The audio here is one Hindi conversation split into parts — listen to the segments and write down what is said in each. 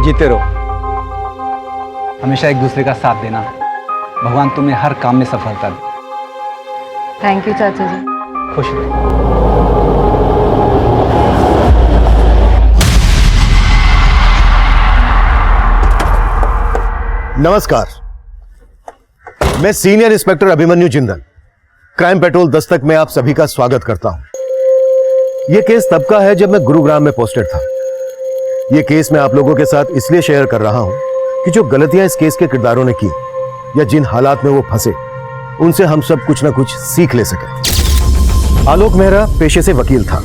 जीते रहो, हमेशा एक दूसरे का साथ देना। भगवान तुम्हें हर काम में सफलता दे। थैंक यू चाचा जी। खुश रहो। नमस्कार, मैं senior inspector Abhimanyu Jindal, crime petrol Dastak में आप सभी का स्वागत करता हूं। यह केस तब का है जब मैं गुरुग्राम में पोस्टेड था। यह केस मैं आप लोगों के साथ इसलिए शेयर कर रहा हूं कि जो गलतियां इस केस के किरदारों ने की या जिन हालात में वो फंसे, उनसे हम सब कुछ ना कुछ सीख ले सके। आलोक मेहरा पेशे से वकील था,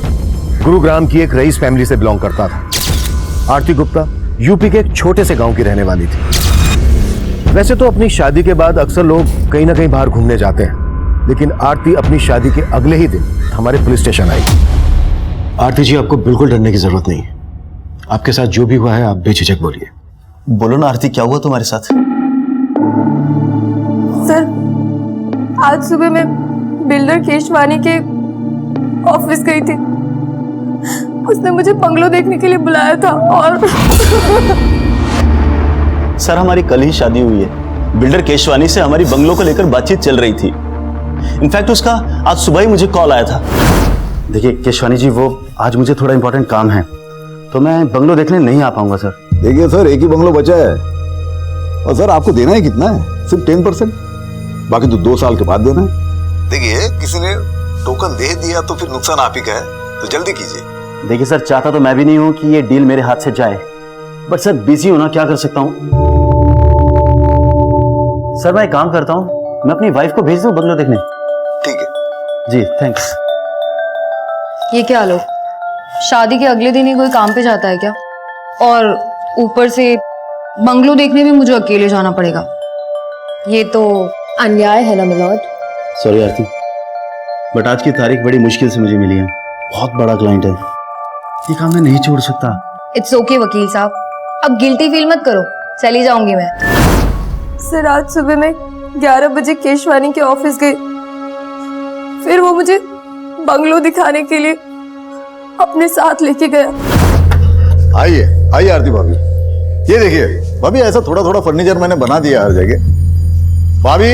गुरुग्राम की एक रईस फैमिली से बिलोंग करता था। आरती गुप्ता यूपी के एक छोटे से गांव की रहने वाली थी। वैसे तो अपनी शादी के बाद अक्सर लोग कहीं ना कहीं बाहर घूमने जाते हैं, लेकिन आरती अपनी शादी के अगले ही दिन हमारे पुलिस स्टेशन आई। आरती जी, आपको बिल्कुल डरने की जरूरत नहीं है। आपके साथ जो भी हुआ है आप बेझिझक बोलिए। बोलो ना आरती, क्या हुआ तुम्हारे साथ? सर, आज सुबह मैं बिल्डर केशवानी के ऑफिस गई थी। उसने मुझे बंगलो देखने के लिए बुलाया था और सर, हमारी कल ही शादी हुई है। बिल्डर केशवानी से हमारी बंगलो को लेकर बातचीत चल रही थी। इनफैक्ट उसका आज सुबह ही मुझे कॉल आया था। देखिए केशवानी जी, वो आज मुझे थोड़ा इंपॉर्टेंट काम है तो मैं बंगलो देखने नहीं आ पाऊंगा सर। देखिए सर, एक ही बंगलो बचा है और सर आपको देना है कितना है? सिर्फ 10%, बाकी तो 2 साल के बाद देना है। देखिए, किसी ने टोकन दे दिया तो फिर नुकसान आप ही का है, तो जल्दी कीजिए। देखिए सर, चाहता तो मैं भी नहीं हूं कि ये डील मेरे हाथ से जाए, बट सर बिजी हूं ना, क्या कर सकता हूं। सर मैं एक काम करता हूं, मैं अपनी वाइफ को भेज दूं बंगलो देखने। ठीक है जी, थैंक्स। ये क्या लोग शादी के अगले दिन ही कोई काम पे जाता है क्या? और ऊपर से बंगलो देखने भी मुझे अकेले जाना पड़ेगा। ये तो अन्याय है ना मिलॉर्ड। सॉरी आरती, बट आज की तारीख बड़ी मुश्किल से मुझे मिली है। बहुत बड़ा क्लाइंट है, ये काम मैं नहीं छोड़ सकता। इट्स ओके वकील साहब, अब गिल्टी फील मत करो, चली जाऊंगी मैं। सर, आज सुबह मैं 11 बजे केशवानी के ऑफिस गई, फिर वो मुझे बंगलो दिखाने के लिए अपने साथ लेके गया। आइए आइए आरती भाभी, ये देखिए भाभी, ऐसा थोड़ा थोड़ा फर्नीचर मैंने बना दिया हर जगह। भाभी,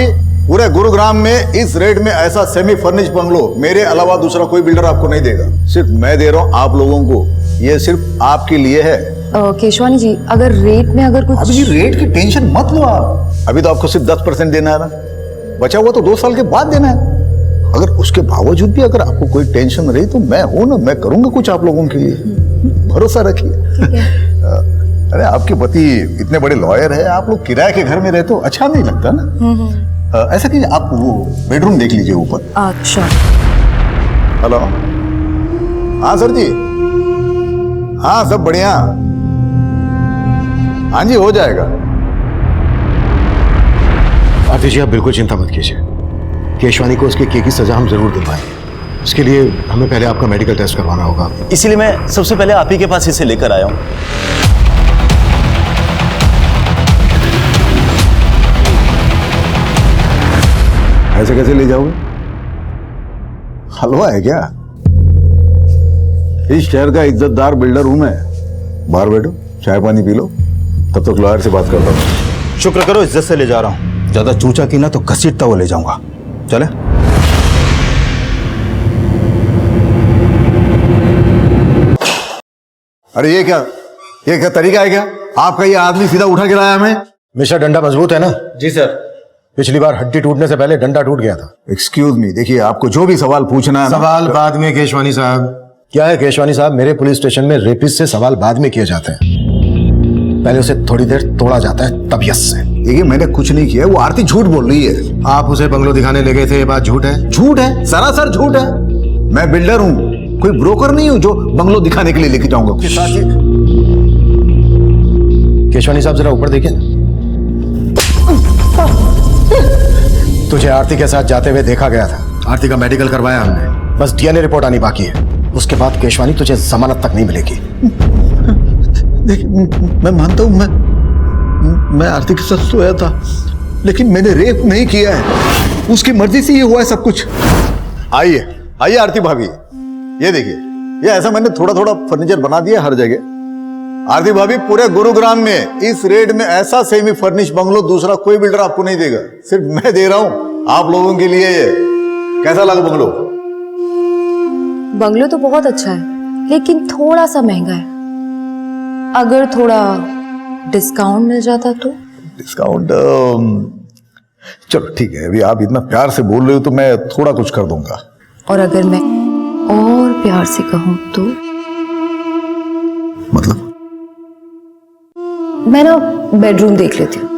पूरे गुरुग्राम में इस रेट में ऐसा सेमी फर्निश बंगलो मेरे अलावा दूसरा कोई बिल्डर आपको नहीं देगा। सिर्फ मैं दे रहा हूँ आप लोगों को, ये सिर्फ आपके लिए है। केशवानी जी, अगर रेट में अगर कुछ... अभी रेट की टेंशन मत लो आप, अभी तो आपको सिर्फ 10% देना है ना, बचा हुआ तो 2 साल के बाद देना है। अगर उसके बावजूद भी अगर आपको कोई टेंशन रही तो मैं हूं ना, मैं करूंगा कुछ आप लोगों के लिए, भरोसा रखिए। अरे आपके पति इतने बड़े लॉयर है, आप लोग किराए के घर में रहते हो, अच्छा नहीं लगता ना। ऐसा कीजिए, आप वो बेडरूम देख लीजिए ऊपर। अच्छा। हेलो, हाँ सर जी, हाँ सब बढ़िया, हाँ जी हो जाएगा। आरती जी, आप बिल्कुल चिंता मत कीजिए, केशवानी को उसके की सजा हम जरूर दिलवाएंगे। उसके लिए हमें पहले आपका मेडिकल टेस्ट करवाना होगा, इसीलिए मैं सबसे पहले आप ही के पास इसे लेकर आया हूं। ऐसे कैसे ले जाओगे? हलवा है क्या? इस शहर का इज्जतदार बिल्डर हूं मैं। बाहर बैठो, चाय पानी पी लो, तब तक लॉयर से बात करता हूं। शुक्र करो इज्जत से ले जा रहा हूं, ज्यादा चूचा की ना तो घसीटता हुआ ले जाऊंगा। चले। अरे ये क्या तरीका है क्या आपका? ये आदमी सीधा उठा के लाया हमें। मिस्टर, डंडा मजबूत है ना? जी सर। पिछली बार हड्डी टूटने से पहले डंडा टूट गया था। एक्सक्यूज मी, देखिए आपको जो भी सवाल पूछना है ना, सवाल बाद में केशवानी साहब। क्या है केशवानी साहब, मेरे पुलिस स्टेशन में रेपिस्ट से सवाल बाद में किए जाते हैं, पहले उसे थोड़ी देर तोड़ा जाता है तबीयत से। देखिए मैंने कुछ नहीं किया, वो आरती झूठ बोल रही है। आप उसे बंगलो दिखाने ले गए थे, ये बात झूठ है? झूठ है, सरासर झूठ है। मैं बिल्डर हूं, कोई ब्रोकर नहीं हूं जो बंगलो दिखाने के लिए लेके जाऊंगा। केशवानी साहब जरा ऊपर देखिए ना, तुझे आरती के साथ जाते हुए देखा गया था। आरती का मेडिकल करवाया हमने, बस डीएनए रिपोर्ट आनी बाकी है। उसके बाद केशवानी तुझे जमानत तक नहीं मिलेगी। देखिए मैं मानता हूं, मैं आरती के साथ सोया था, लेकिन मैंने रेप नहीं किया है, उसकी मर्जी से ये हुआ है सब कुछ। आइए आइए आरती भाभी, ये देखिए, ये ऐसा मैंने थोड़ा थोड़ा फर्नीचर बना दिया हर जगह। आरती भाभी, पूरे गुरुग्राम में इस रेट में ऐसा सेमी फर्निश बंगलो दूसरा कोई बिल्डर आपको नहीं देगा। सिर्फ मैं दे रहा हूं आप लोगों के लिए। ये कैसा लगा बंगलो? बंगलो तो बहुत अच्छा है, लेकिन थोड़ा सा महंगा है। अगर थोड़ा डिस्काउंट मिल जाता तो। डिस्काउंट चलो ठीक है, अभी आप इतना प्यार से बोल रहे हो तो मैं थोड़ा कुछ कर दूंगा। और अगर मैं और प्यार से कहूं तो? मतलब? मैं ना बेडरूम देख लेती हूँ।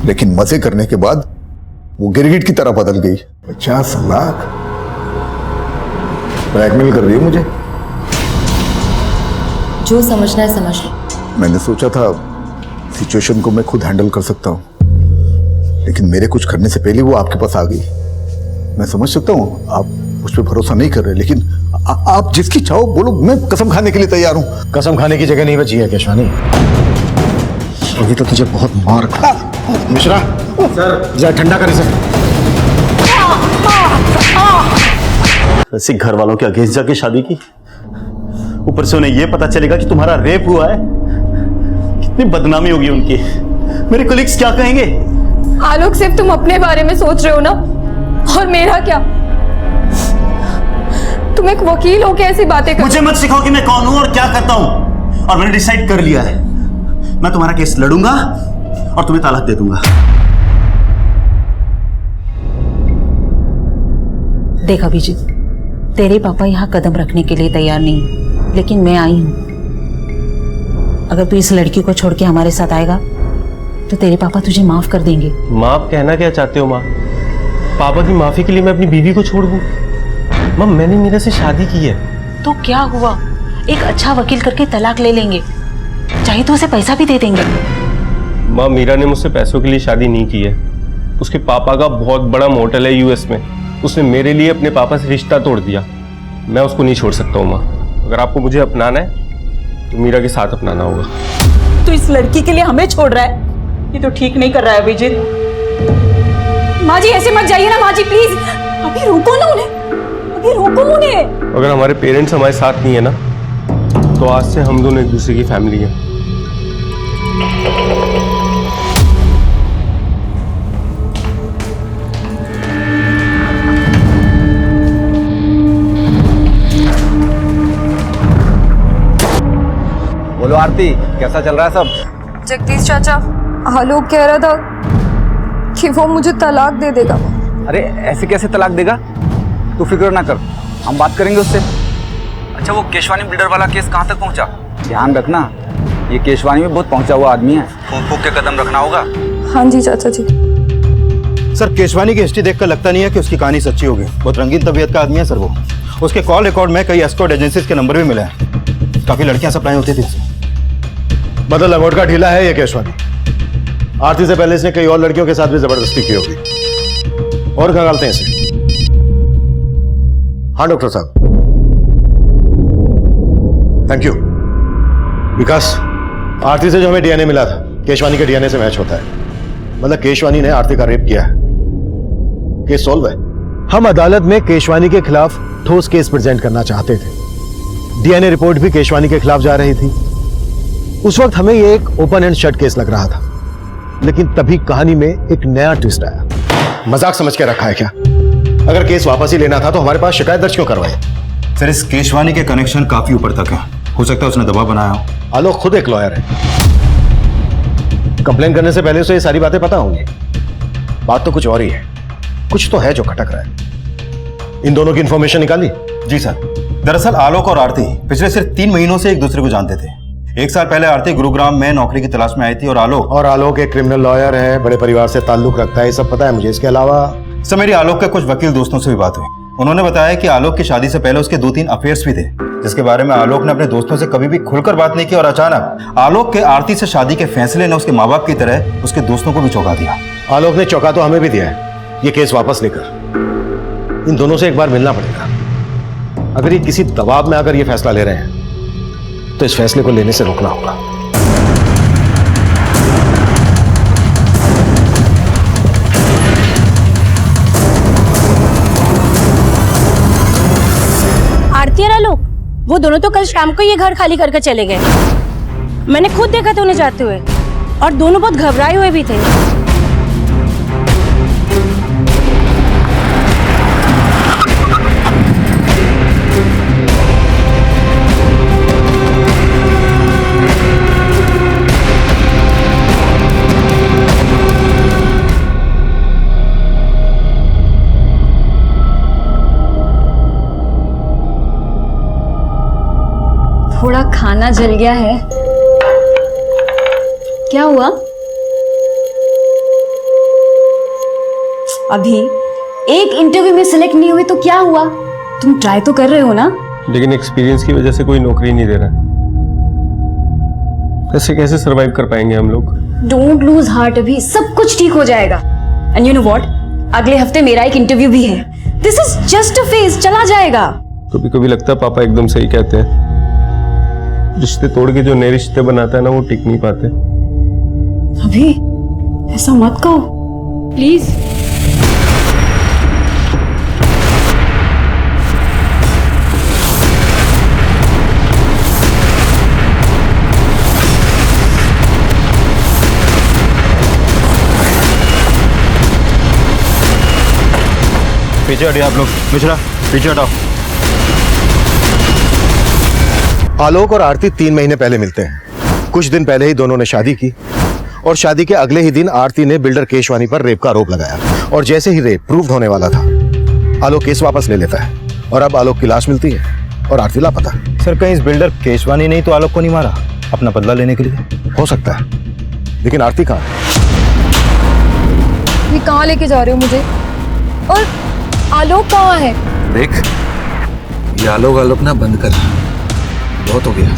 लेकिन मजे करने के बाद वो गिरगिट की तरह बदल गई। 50 लाख ब्लैकमेल कर रही है मुझे। जो समझना है समझ लो। मैंने सोचा था सिचुएशन को मैं खुद हैंडल कर सकता हूं, लेकिन मेरे कुछ करने से पहले वो आपके पास आ गई। मैं समझ सकता हूं आप उस पर भरोसा नहीं कर रहे, लेकिन आप जिसकी चाहो बोलो, मैं कसम खाने के लिए तैयार हूं। कसम खाने की जगह नहीं बची है केशवानी। अभी तो तुझे बहुत मार खा। मिश्रा सर, जा ठंडा कर इसे। ऐसे घर वालों के अगेंस्ट जाके शादी की, ऊपर से उन्हें यह पता चलेगा कि तुम्हारा रेप हुआ है। कितनी बदनामी होगी उनकी। मेरे कोलिग्स क्या कहेंगे? आलोक, सिर्फ तुम अपने बारे में सोच रहे हो ना, और मेरा क्या? तुम एक वकील हो के ऐसी बातें कर। मुझे मत सिखाओ कि मैं कौन हूं और क्या करता हूं। और मैंने डिसाइड कर लिया है, मैं तुम्हारा केस लड़ूंगा और तुम्हें तलाक दे दूंगा। देख अभिजीत, तेरे पापा यहाँ कदम रखने के लिए तैयार नहीं, लेकिन मैं आई हूँ। अगर तू इस लड़की को छोड़ के हमारे साथ आएगा तो तेरे पापा तुझे माफ कर देंगे। माँ, आप कहना क्या चाहते हो माँ? पापा की माफी के लिए मैं अपनी बीवी को छोड़ दूँ? माँ, मैंने मीरा से शादी की है। तो क्या हुआ, एक अच्छा वकील करके तलाक ले लेंगे, चाहे तो उसे पैसा भी दे देंगे। माँ, मीरा ने मुझसे पैसों के लिए शादी नहीं की है। उसके पापा का बहुत बड़ा मोटल है यूएस में। उसने मेरे लिए अपने पापा से रिश्ता तोड़ दिया। मैं उसको नहीं छोड़ सकता हूँ माँ। अगर आपको मुझे अपनाना है तो मीरा के साथ अपनाना होगा। तू इस लड़की के लिए हमें छोड़ रहा है, ये तो ठीक नहीं कर रहा है अभिजीत। माँ जी ऐसे मत जाइए ना, माँ जी प्लीज। अभी रोको ना उन्हें, अभी रोको उन्हें। अगर हमारे पेरेंट्स हमारे साथ नहीं है ना, तो आज से हम दोनों एक दूसरे की फैमिली है। बोलो आरती, कैसा चल रहा है सब? जगदीश चाचा, आलोक कह रहा था कि वो मुझे तलाक दे देगा। अरे ऐसे कैसे तलाक देगा? तू फिक्र ना कर, हम बात करेंगे उससे। अच्छा, वो केशवानी बिल्डर वाला केस कहाँ तक पहुँचा? ध्यान रखना, ये केशवानी में बहुत पहुँचा हुआ आदमी है, फूंक फूंक के कदम रखना होगा। हाँ जी चाचा जी। सर, केशवानी की हिस्ट्री देखकर लगता नहीं है कि उसकी कहानी सच्ची होगी। बहुत रंगीन तबीयत का आदमी है सर वो। उसके कॉल रिकॉर्ड में कई एस्कॉर्ट एजेंसीज के नंबर भी मिले हैं। काफी लड़कियां सप्लाई होती थी। मतलब लंगोट का ढीला है ये केशवानी। आरती से पहले इसने कई और लड़कियों के साथ भी जबरदस्ती की होगी। और खंगालते हैं इसे। हाँ डॉक्टर साहब, थैंक यू। विकास, आरती से जो हमें डीएनए मिला था, केशवानी के डीएनए से मैच होता है। मतलब केशवानी ने आरती का रेप किया है। केस सॉल्व है। हम अदालत में केशवानी के खिलाफ ठोस केस प्रेजेंट करना चाहते थे। डीएनए रिपोर्ट भी केशवानी के खिलाफ जा रही थी। उस वक्त हमें ये एक ओपन एंड शट केस लग रहा था, लेकिन तभी कहानी में एक नया ट्विस्ट आया। मजाक समझ के रखा है क्या? अगर केस वापस ही लेना था तो हमारे पास शिकायत दर्ज क्यों करवाई? सर, इस केशवानी के कनेक्शन काफी ऊपर तक है। हो सकता है उसने दबाव बनाया हो। आलोक खुद एक लॉयर है। कंप्लेन करने से पहले उसे ये सारी बातें पता होंगी। बात तो कुछ और ही है। कुछ तो है जो खटक रहा है। इन दोनों की इंफॉर्मेशन निकाली? जी सर। दरअसल आलोक और आरती पिछले सिर्फ 3 महीनों से एक दूसरे को जानते थे। 1 साल पहले आरती गुरुग्राम में नौकरी की तलाश में आई थी और आलोक एक क्रिमिनल लॉयर है, बड़े परिवार से ताल्लुक रखता है। ये सब पता है मुझे। इसके अलावा सर, मेरी आलोक के कुछ वकील दोस्तों से भी बात हुई। उन्होंने बताया कि आलोक की शादी से पहले उसके 2-3 अफेयर्स भी थे, जिसके बारे में आलोक ने अपने दोस्तों से कभी भी खुलकर बात नहीं की। और अचानक आलोक के आरती से शादी के फैसले ने उसके माँ बाप की तरह उसके दोस्तों को भी चौंका दिया। आलोक ने चौंका तो हमें भी दिया है। ये केस वापस लेकर इन दोनों से एक बार मिलना पड़ेगा। अगर ये किसी दबाव में आकर ये फैसला ले रहे हैं तो इस फैसले को लेने से रोकना होगा। आरती और आलोक, वो दोनों तो कल शाम को ये घर खाली करके चले गए। मैंने खुद देखा था उन्हें जाते हुए, और दोनों बहुत घबराए हुए भी थे। थोड़ा खाना जल गया है। क्या हुआ? अभी एक इंटरव्यू में सिलेक्ट नहीं हुए तो क्या हुआ? तुम ट्राई तो कर रहे हो ना? लेकिन एक्सपीरियंस की वजह से कोई नौकरी नहीं दे रहा है। ऐसे कैसे सरवाइव कर पाएंगे हम लोग? डोंट लूज हार्ट, अभी सब कुछ ठीक हो जाएगा। एंड यू नो व्हाट, अगले हफ्ते मेरा एक इंटरव्यू भी है। This is just a phase, चला जाएगा। कभी कभी लगता है पापा एकदम सही कहते हैं। रिश्ते तोड़ के जो नए रिश्ते बनाता है ना, वो टिक नहीं पाते। अभी ऐसा मत कहो प्लीज। पीछे हटिए आप लोग। मिश्रा, पीछे हटाओ। आलोक और आरती 3 महीने पहले मिलते हैं। कुछ दिन पहले ही दोनों ने शादी की और शादी के अगले ही दिन आरती ने बिल्डर केशवानी पर रेप का आरोप लगाया। और जैसे ही रेप प्रूव होने वाला था, आलोक केस वापस ले लेता है और अब आलोक की लाश मिलती है और आरती लापता। सर, कहीं इस बिल्डर केशवानी नहीं तो आलोक को नहीं मारा अपना बदला लेने के लिए? हो सकता है, लेकिन आरती कहाँ है? ये कहाँ लेके जा रहे हो मुझे? और आलोक कहाँ है? देख, ये आलोक ना बंद कर। बहुत हो गया,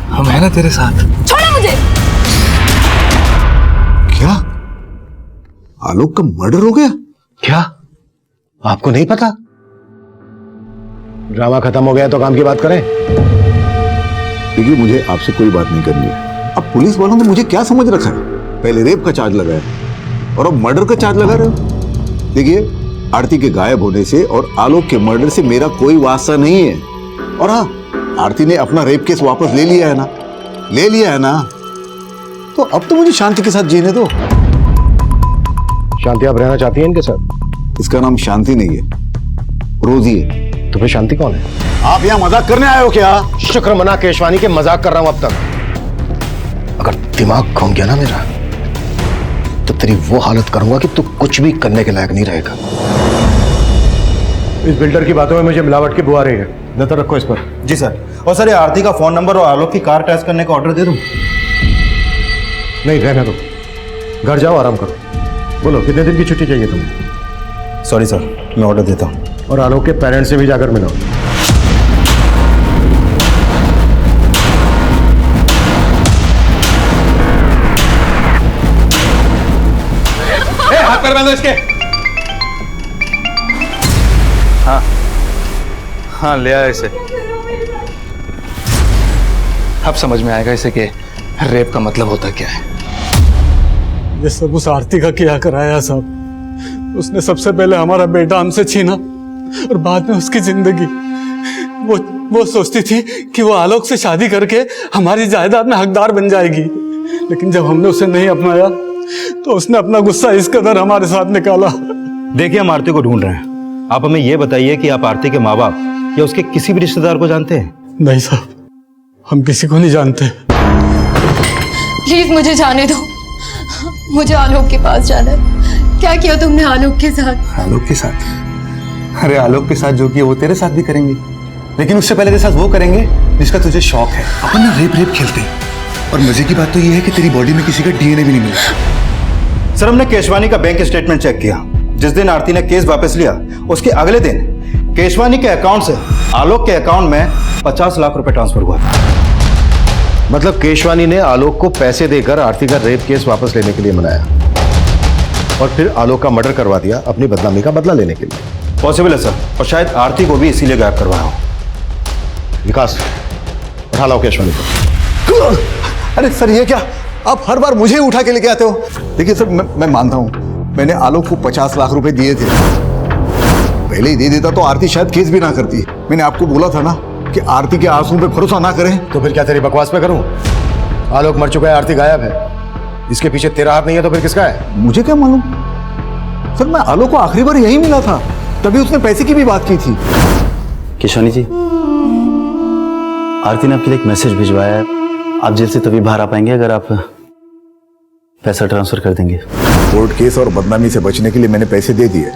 हम है ना तेरे साथ। छोड़ो मुझे। क्या आलोक का मर्डर हो गया? क्या आपको नहीं पता? ड्रामा खत्म हो गया तो काम की बात करें। देखिए, मुझे आपसे कोई बात नहीं करनी है। अब पुलिस वालों ने मुझे क्या समझ रखा है? पहले रेप का चार्ज लगाया और अब मर्डर का चार्ज लगा रहे हो। देखिए, आरती के गायब होने से और आलोक के मर्डर से मेरा कोई वास्ता नहीं है। और हाँ, आरती ने अपना रेप केस वापस ले लिया है ना, ले लिया है ना, तो अब तो मुझे शांति के साथ जीने दो। शांति आप रहना चाहती हैं इनके साथ? इसका नाम शांति नहीं है, रोजी है। तो फिर शांति कौन है? आप यहाँ मजाक करने आए हो क्या? शुक्र मना केशवानी के मजाक कर रहा हूं अब तक। अगर दिमाग घूम गया ना मेरा, तो तेरी वो हालत करूंगा कि तू कुछ भी करने के लायक नहीं रहेगा। इस बिल्डर की बातों में मुझे मिलावट की बुआ रही है। नजर रखो इस पर। जी सर। और सर, ये आरती का फोन नंबर और आलोक की कार टेस्ट करने का ऑर्डर दे दूं? नहीं, रहने दो। घर जाओ, आराम करो। बोलो, कितने दिन की छुट्टी चाहिए तुम्हें? सॉरी सर, मैं ऑर्डर देता हूं। और आलोक के पेरेंट्स से भी जाकर मिलो। हाथ पैर बांधो इसके। हाँ, ले आया इसे। अब समझ में आएगा इसे कि रेप का मतलब होता क्या है। ये सब उस आरती का किया कराया साहब। उसने सबसे पहले हमारा बेटा हमसे छीना और बाद में उसकी जिंदगी। वो सोचती थी कि वो आलोक से शादी करके हमारी जायदाद में हकदार बन जाएगी, लेकिन जब हमने उसे नहीं अपनाया तो उसने अपना गुस्सा इस कदर हमारे साथ निकाला। देखिए, हम आरती को ढूंढ रहे हैं। आप हमें यह बताइए कि आप आरती के माँ बाप या उसके किसी भी रिश्तेदार को जानते हैं? नहीं साहब, हम किसी को नहीं जानते। प्लीज मुझे जाने दो, मुझे आलोक के पास जाना है। क्या किया तुमने आलोक के साथ? आलोक के साथ? अरे, आलोक के साथ जो किया वो तेरे साथ भी करेंगे, लेकिन उससे पहले तेरे साथ वो करेंगे जिसका तुझे शौक है। अपन ना रेप खेलते हैं, और मजे की बात तो ये है कि तेरी बॉडी में किसी का डीएनए भी नहीं मिला। सर, हमने केशवानी का बैंक स्टेटमेंट चेक किया। जिस दिन आरती ने केस वापस लिया, उसके अगले दिन केशवानी के अकाउंट से आलोक के अकाउंट में 50 लाख रुपए ट्रांसफर हुआ था। मतलब केशवानी ने आलोक को पैसे देकर आरती का रेप केस वापस लेने के लिए मनाया और फिर आलोक का मर्डर करवा दिया अपनी बदनामी का बदला लेने के लिए। पॉसिबल है सर, और शायद आरती को भी इसीलिए गायब करवाया हो। विकास, उठा लाओ केशवानी को। अरे सर ये क्या, आप हर बार मुझे ही उठा के लेके आते हो। देखिए सर, मैं मानता हूँ मैंने आलोक को 50 लाख रुपए दिए थे। पहले ही दे देता तो आरती शायद केस भी ना करती। मैंने आपको बोला था ना कि आरती के आंसुओं पे भरोसा ना करें। तो फिर क्या तेरी बकवास पे करूं? आलोक मर चुका है, आरती गायब है, इसके पीछे तेरा हाथ नहीं है तो फिर किसका है? मुझे क्या मालूम सर, मैं आलोक को आखिरी बार यही मिला था, तभी उसने पैसे की भी बात की थी। केशवानी जी, आरती ने आपके लिए एक मैसेज भिजवाया है। आप जेल से तभी बाहर आ पाएंगे अगर आप पैसा ट्रांसफर कर देंगे। कोर्ट केस और बदनामी से बचने के लिए मैंने पैसे दे दिए,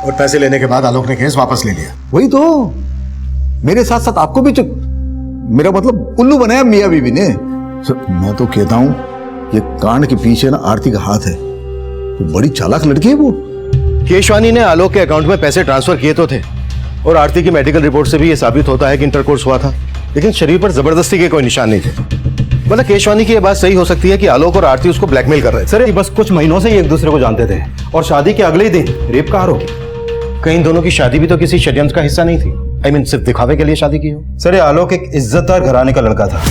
और पैसे लेने के बाद आलोक ने केस वापस ले लिया। वही तो, मेरे साथ साथ आपको भी मेरा मतलब उल्लू बनाया मियां बीवी ने। सर मैं तो कहता हूं ये कांड के पीछे ना आरती का हाथ है। तो बड़ी चालाक लड़की है वो। केशवानी ने आलोक के अकाउंट में पैसे ट्रांसफर किए तो थे, और आरती की मेडिकल रिपोर्ट से भी ये साबित होता है कि इंटरकोर्स हुआ था, लेकिन शरीर पर जबरदस्ती के कोई निशान नहीं थे। मतलब केशवानी की ये बात सही हो सकती है कि आलोक और आरती उसको ब्लैकमेल कर रहे थे। सर ये बस कुछ महीनों से ही एक दूसरे को जानते थे और शादी के अगले ही दिन रेप का आरोप। कहीं इन दोनों की शादी भी तो किसी षड्यंत्र का हिस्सा नहीं थी। I mean, सिर्फ दिखावे के लिए शादी की हो। सर ये आलोक एक इज्जतदार घराने का लड़का था,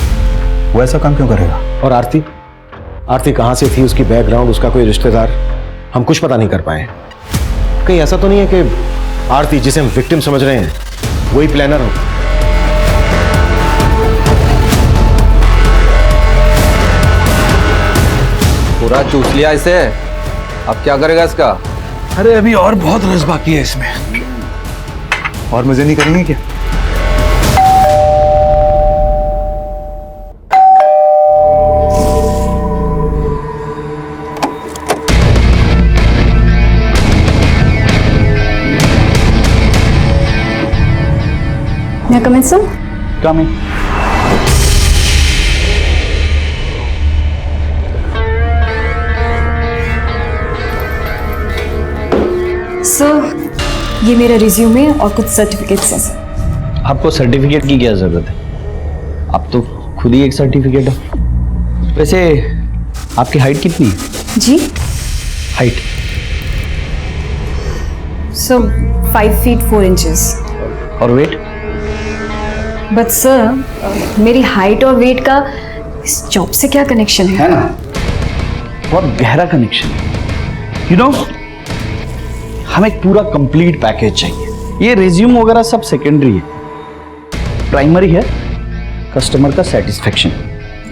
वो ऐसा काम क्यों करेगा? और आरती आरती कहां से थी, उसकी बैकग्राउंड, उसका कोई रिश्तेदार, हम कुछ पता नहीं कर पाए। कहीं ऐसा तो नहीं है कि आरती जिसे हम विक्टिम समझ रहे हैं वही प्लानर हो? पूरा चूस लिया इसे, अब क्या करेगा इसका? अरे अभी और बहुत रस बाकी है इसमें। और मजे नहीं करेंगे क्या? May I come in, sir? Come in. Sir ये मेरा रिज्यूमे और कुछ सर्टिफिकेट्स हैं सर। आपको सर्टिफिकेट की क्या जरूरत है? आप तो खुद ही एक सर्टिफिकेट हो। वैसे आपकी हाइट कितनी है? जी हाइट? Sir 5 feet 4 inches। और वेट? बट सर मेरी हाइट और वेट का इस जॉब से क्या कनेक्शन है? ना, बहुत गहरा कनेक्शन है। यू नो, हमें एक पूरा कंप्लीट पैकेज चाहिए। ये रिज्यूम वगैरह सब सेकेंडरी है, प्राइमरी है कस्टमर का सेटिस्फेक्शन।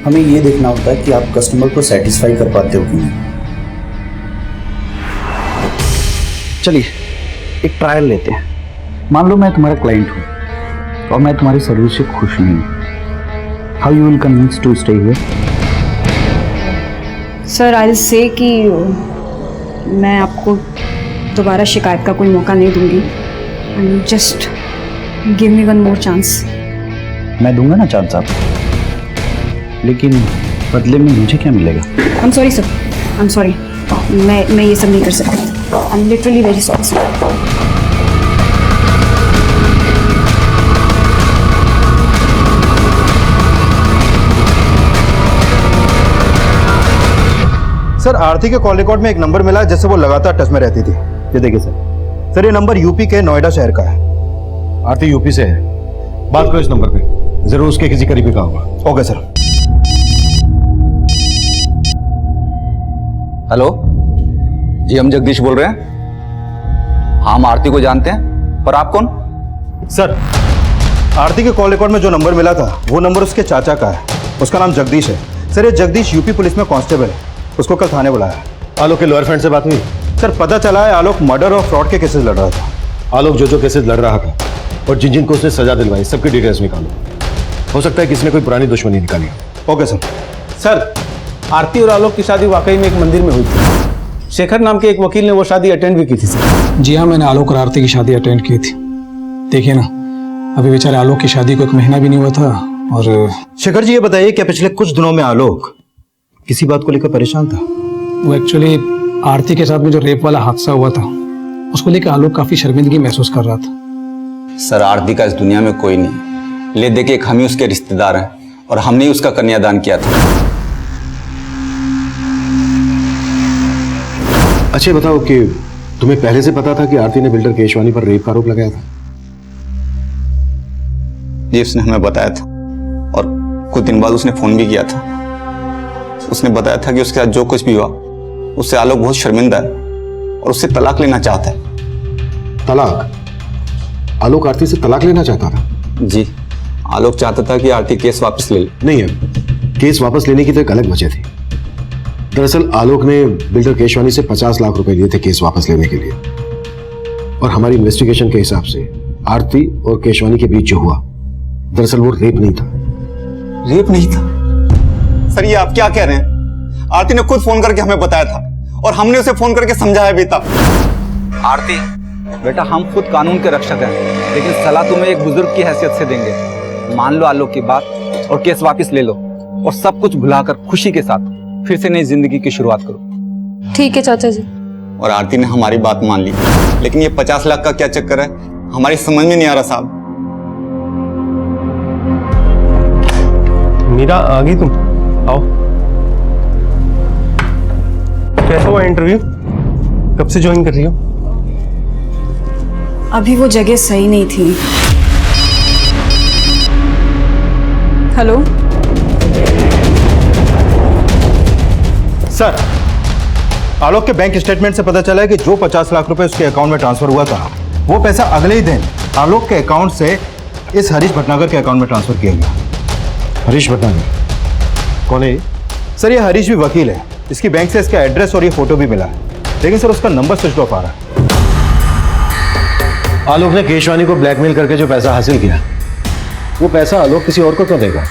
हमें ये देखना होता है कि आप कस्टमर को सेटिस्फाई कर पाते हो कि नहीं। चलिए एक ट्रायल लेते हैं। मान लो मैं तुम्हारा क्लाइंट हूँ और मैं तुम्हारी सर्विस से खुश नहीं हूँ। How you will convince to stay here? Sir I will say कि मैं आपको दोबारा शिकायत का कोई मौका नहीं दूंगी। Just give me one more chance. मैं दूंगा ना चांस आपको, लेकिन बदले में मुझे क्या मिलेगा? I am sorry sir, I am sorry. मैं ये सब नहीं कर सकती। I am literally very sorry sir. Sir Aarti के कॉल रिकॉर्ड में एक नंबर मिला जैसे वो लगातार टच में रहती थी। ये देखिए सर, सर ये नंबर यूपी के नोएडा शहर का है। आरती यूपी से है, बात करो इस नंबर पे, जरूर उसके किसी करीबी का होगा। Okay sir. हेलो जी, हम जगदीश बोल रहे हैं। हाँ, हम आरती को जानते हैं, पर आप कौन? सर आरती के कॉल रिकॉर्ड में जो नंबर मिला था वो नंबर उसके चाचा का है, उसका नाम जगदीश है। सर ये जगदीश यूपी पुलिस में कांस्टेबल है, उसको कल थाने बुलाया। आलोक के लॉयर फ्रेंड से बात हुई? सर पता चला है आलोक मर्डर और फ्रॉड के केसेस लड़ रहा था। आलोक जो केसेस लड़ रहा था और जिन जिन को उसने सजा दिलवाई, सबकी डिटेल्स निकालो। हो सकता है किसी ने कोई पुरानी दुश्मनी निकाली हो। Okay sir. सर आरती और आलोक की शादी वाकई में एक मंदिर में हुई थी। शेखर नाम के एक वकील ने वो शादी अटेंड भी की थी सर। जी हाँ, मैंने आलोक और आरती की शादी अटेंड की थी। देखिए ना, अभी बेचारे आलोक की शादी को 1 महीना भी नहीं हुआ था। और शेखर जी ये बताइए, क्या पिछले कुछ दिनों में आलोक किसी बात को लेकर परेशान था? वो एक्चुअली आरती के साथ में जो रेप वाला हादसा हुआ था उसको लेकर आलोक काफी शर्मिंदगी महसूस कर रहा था। सर आरती का इस दुनिया में कोई नहीं, ले देखिए हम ही उसके रिश्तेदार हैं और हमने ही उसका कन्यादान किया था। अच्छा बताओ कि तुम्हें पहले से पता था कि आरती ने बिल्डर केशवानी पर रेप का आरोप लगाया था? जी उसने हमें बताया था, और कुछ दिन बाद उसने फोन भी किया था। उसने बताया था कि उसके साथ जो कुछ भी हुआ उससे आलोक बहुत शर्मिंदा है और उससे तलाक लेना चाहता है। तलाक? आलोक आरती से तलाक लेना चाहता था? जी, आलोक चाहता था कि आरती केस वापस ले ले। नहीं है, केस वापस लेने की तो एक अलग वजह थी। दरअसल आलोक ने बिल्डर केशवानी से 50 लाख रुपए लिए थे केस वापस लेने के लिए, और हमारी इन्वेस्टिगेशन के हिसाब से आरती और केशवानी के बीच जो हुआ, दरअसल वो रेप नहीं था। रेप नहीं था? सर ये आप क्या कह रहे हैं? आरती ने खुद फोन करके हमें बताया था और हमने उसे फोन करके समझाया भी था। आरती बेटा, हम खुद कानून के रक्षक हैं, लेकिन सलाह तुम्हें एक बुजुर्ग की हैसियत से देंगे। मान लो आलोक की बात और केस वापस ले लो और सब कुछ भुलाकर खुशी के साथ फिर से नई जिंदगी की शुरुआत करो। ठीक है चाचा जी। और आरती ने हमारी बात मान ली, लेकिन ये 50 लाख का क्या चक्कर है हमारी समझ में नहीं आ रहा साहब। मीरा आ गई तुम? आओ। कैसा हुआ इंटरव्यू? कब से ज्वाइन कर रही हो? अभी वो जगह सही नहीं थी। हेलो सर, आलोक के बैंक स्टेटमेंट से पता चला है कि जो 50 लाख रुपए उसके अकाउंट में ट्रांसफर हुआ था, वो पैसा अगले ही दिन आलोक के अकाउंट से इस हरीश भटनागर के अकाउंट में ट्रांसफर किया गया। हरीश भटनागर कौन है? सर ये हरीश भी वकील है, इसकी बैंक से इसका एड्रेस और ये फोटो भी मिला है, लेकिन सर उसका नंबर स्विच ऑफ आ रहा है। आलोक ने केशवानी को ब्लैकमेल करके जो पैसा हासिल किया, वो पैसा आलोक किसी और को क्यों देगा?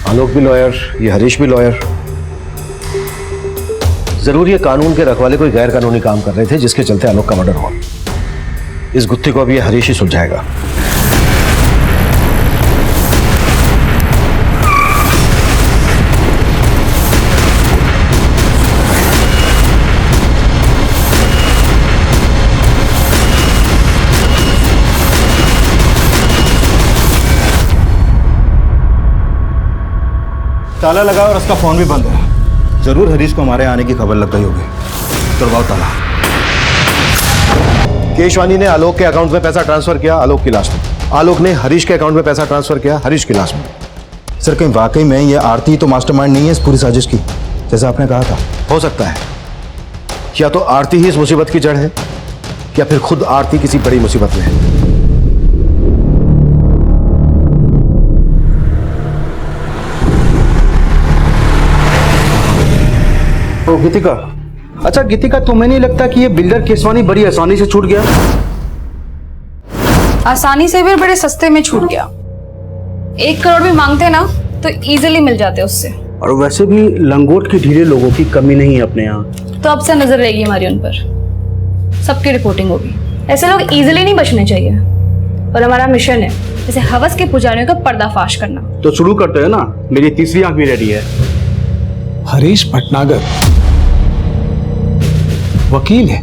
आलोक भी लॉयर, ये हरीश भी लॉयर। जरूर ये कानून के रखवाले कोई गैर कानूनी काम कर रहे थे जिसके चलते आलोक का मर्डर हुआ। इस गुत्थी को अब ये हरीश ही सुलझाएगा। ताला लगा और उसका फोन भी बंद है। जरूर हरीश को हमारे आने की खबर लग गई होगी। करवाओ ताला। केशवानी ने आलोक के अकाउंट में पैसा ट्रांसफर किया आलोक की लाश में। आलोक ने हरीश के अकाउंट में पैसा ट्रांसफर किया हरीश की लाश में। सर कहीं वाकई में ये आरती तो मास्टरमाइंड नहीं है इस पूरी साजिश की, जैसा आपने कहा था? हो सकता है, या तो आरती ही इस मुसीबत की जड़ है, या फिर खुद आरती किसी बड़ी मुसीबत में है। ओ गीतिका, अच्छा गीतिका, तुम्हें नहीं लगता कि ये बिल्डर केशवानी बड़ी आसानी से छूट गया? आसानी से भी बड़े सस्ते में छूट गया। 1 करोड़ भी मांगते ना तो इजीली मिल जाते उससे। और वैसे भी लंगोट के ढीले लोगों की कमी नहीं है अपने यहाँ। तो अब से नजर रहेगी हमारी उन पर, सबकी रिपोर्टिंग होगी। ऐसे लोग इजीली नहीं बचने चाहिए, और हमारा मिशन है जैसे हवस के पुजारियों का पर्दाफाश करना। तो शुरू करते हैं ना, मेरी तीसरी आंख भी रेडी है। हरीश भटनागर वकील है?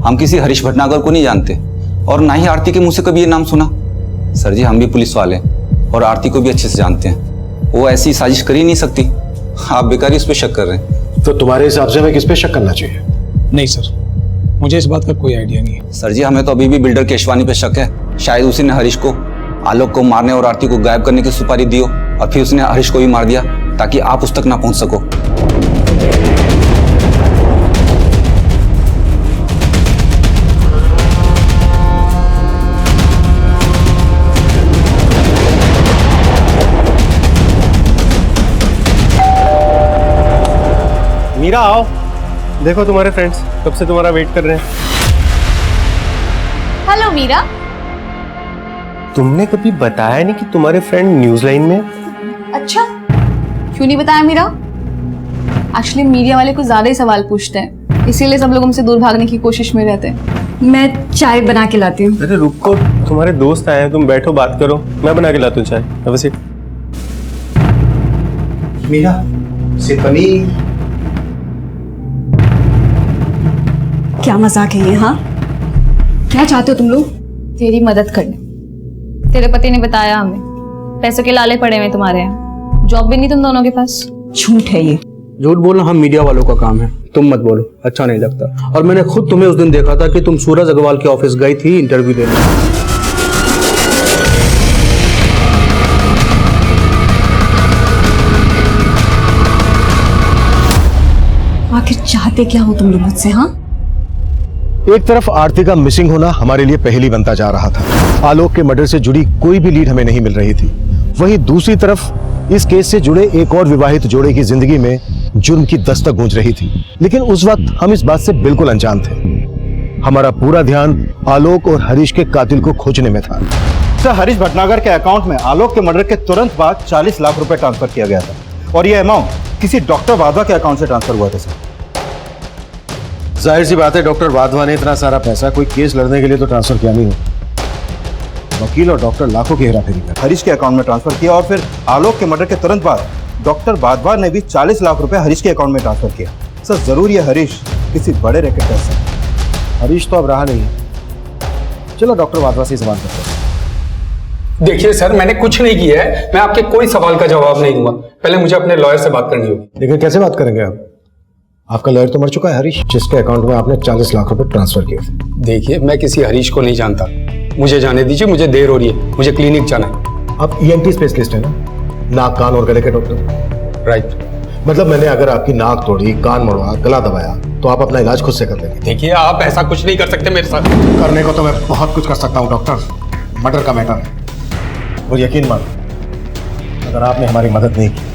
हम किसी हरीश भटनागर को नहीं जानते और ना ही आरती के मुंह से कभी ये नाम सुना। सर जी, हम भी पुलिस वाले हैं और आरती को भी अच्छे से जानते हैं। वो ऐसी साजिश कर ही नहीं सकती। आप बेकार ही उस पर शक कर रहे हैं। तो तुम्हारे हिसाब से हमें किस पे शक करना चाहिए? नहीं सर, मुझे इस बात का कोई आइडिया नहीं है। सर जी, हमें तो अभी भी बिल्डर केशवानी पे शक है। शायद उसी ने हरीश को आलोक को मारने और आरती को गायब करने की सुपारी दी हो, और फिर उसने हरीश को भी मार दिया ताकि आप उस तक ना पहुंच सको। मीरा आओ, देखो तुम्हारे फ्रेंड्स कब से तुम्हारा वेट कर रहे हैं। हेलो मीरा। तुमने कभी बताया नहीं कि तुम्हारे फ्रेंड न्यूज लाइन में? अच्छा, क्यों नहीं बताया मीरा? एक्चुअली मीडिया वाले कुछ ज्यादा ही सवाल पूछते हैं, इसीलिए सब लोग हमसे दूर भागने की कोशिश में रहते हैं। मैं चाय बना के लाती हूँ। अरे रुको, तुम्हारे दोस्त आए हैं, तुम बैठो बात करो, मैं बना के लाता हूँ चाय। अब सिट। मीरा से पनीर। क्या मजाक है ये? हाँ, क्या चाहते हो तुम लोग? तेरी मदद करने। तेरे पति ने बताया हमें पैसों के लाले पड़े हुए तुम्हारे यहाँ, जॉब भी नहीं तुम दोनों के पास। झूठ है ये। झूठ बोलना हम मीडिया वालों का काम है, तुम मत बोलो, अच्छा नहीं लगता। और मैंने खुद तुम्हें उस दिन देखा था कि तुम सूरज अग्रवाल के ऑफिस गई थी इंटरव्यू देने। चाहते क्या हो तुम लोग मुझसे? हाँ, एक तरफ आरती का मिसिंग होना हमारे लिए पहेली बनता जा रहा था। आलोक के मर्डर से जुड़ी कोई भी लीड हमें नहीं मिल रही थी। वहीं दूसरी तरफ इस केस से जुड़े एक और विवाहित जोड़े की जिंदगी में जुर्म की दस्तक गूंज रही थी। लेकिन उस वक्त हम इस बात से बिल्कुल अनजान थे। हमारा पूरा ध्यान आलोक और हरीश के कातिल को खोजने में था। सर, हरीश भटनागर के अकाउंट में आलोक के मर्डर के तुरंत बाद 40 लाख रुपए ट्रांसफर किया गया था और यह अमाउंट किसी डॉक्टर वाधवा के अकाउंट से ट्रांसफर हुआ था सर। जाहिर सी बात है, डॉक्टर वाधवा ने इतना सारा पैसा कोई केस लड़ने के लिए तो ट्रांसफर किया नहीं हो। वकील और डॉक्टर लाखों की हेराफेरी कर हरीश के अकाउंट में ट्रांसफर किया और फिर आलोक के मर्डर के तुरंत बाद डॉक्टर वाधवा ने भी 40 लाख रुपए हरीश के अकाउंट में ट्रांसफर किया। सर, जरूर ये हरीश किसी बड़े रैकेट का हिस्सा है। हरीश तो अब रहा नहीं है। चलो डॉक्टर वाधवा से सवाल करते हैं। देखिए सर, मैंने कुछ नहीं किया है। मैं आपके कोई सवाल का जवाब नहीं दूंगा। पहले मुझे अपने लॉयर से बात करनी होगी। लेकिन कैसे बात करेंगे आप? आपका लॉयर तो मर चुका है हरीश, जिसके अकाउंट में आपने 40 लाख रुपए ट्रांसफर किए थे। देखिए, मैं किसी हरीश को नहीं जानता। मुझे जाने दीजिए, मुझे देर हो रही है, मुझे क्लिनिक जाना है। आप ENT स्पेशलिस्ट है ना? नाक, कान और गले के डॉक्टर। राइट। मतलब मैंने अगर आपकी नाक तोड़ी, कान मोड़ा, गला दबाया तो आप अपना इलाज खुद से कर लेंगे। देखिए, आप ऐसा कुछ नहीं कर सकते मेरे साथ। करने को तो मैं बहुत कुछ कर सकता हूँ डॉक्टर। मर्डर का मैटर है और यकीन मानो, अगर आपने हमारी मदद नहीं की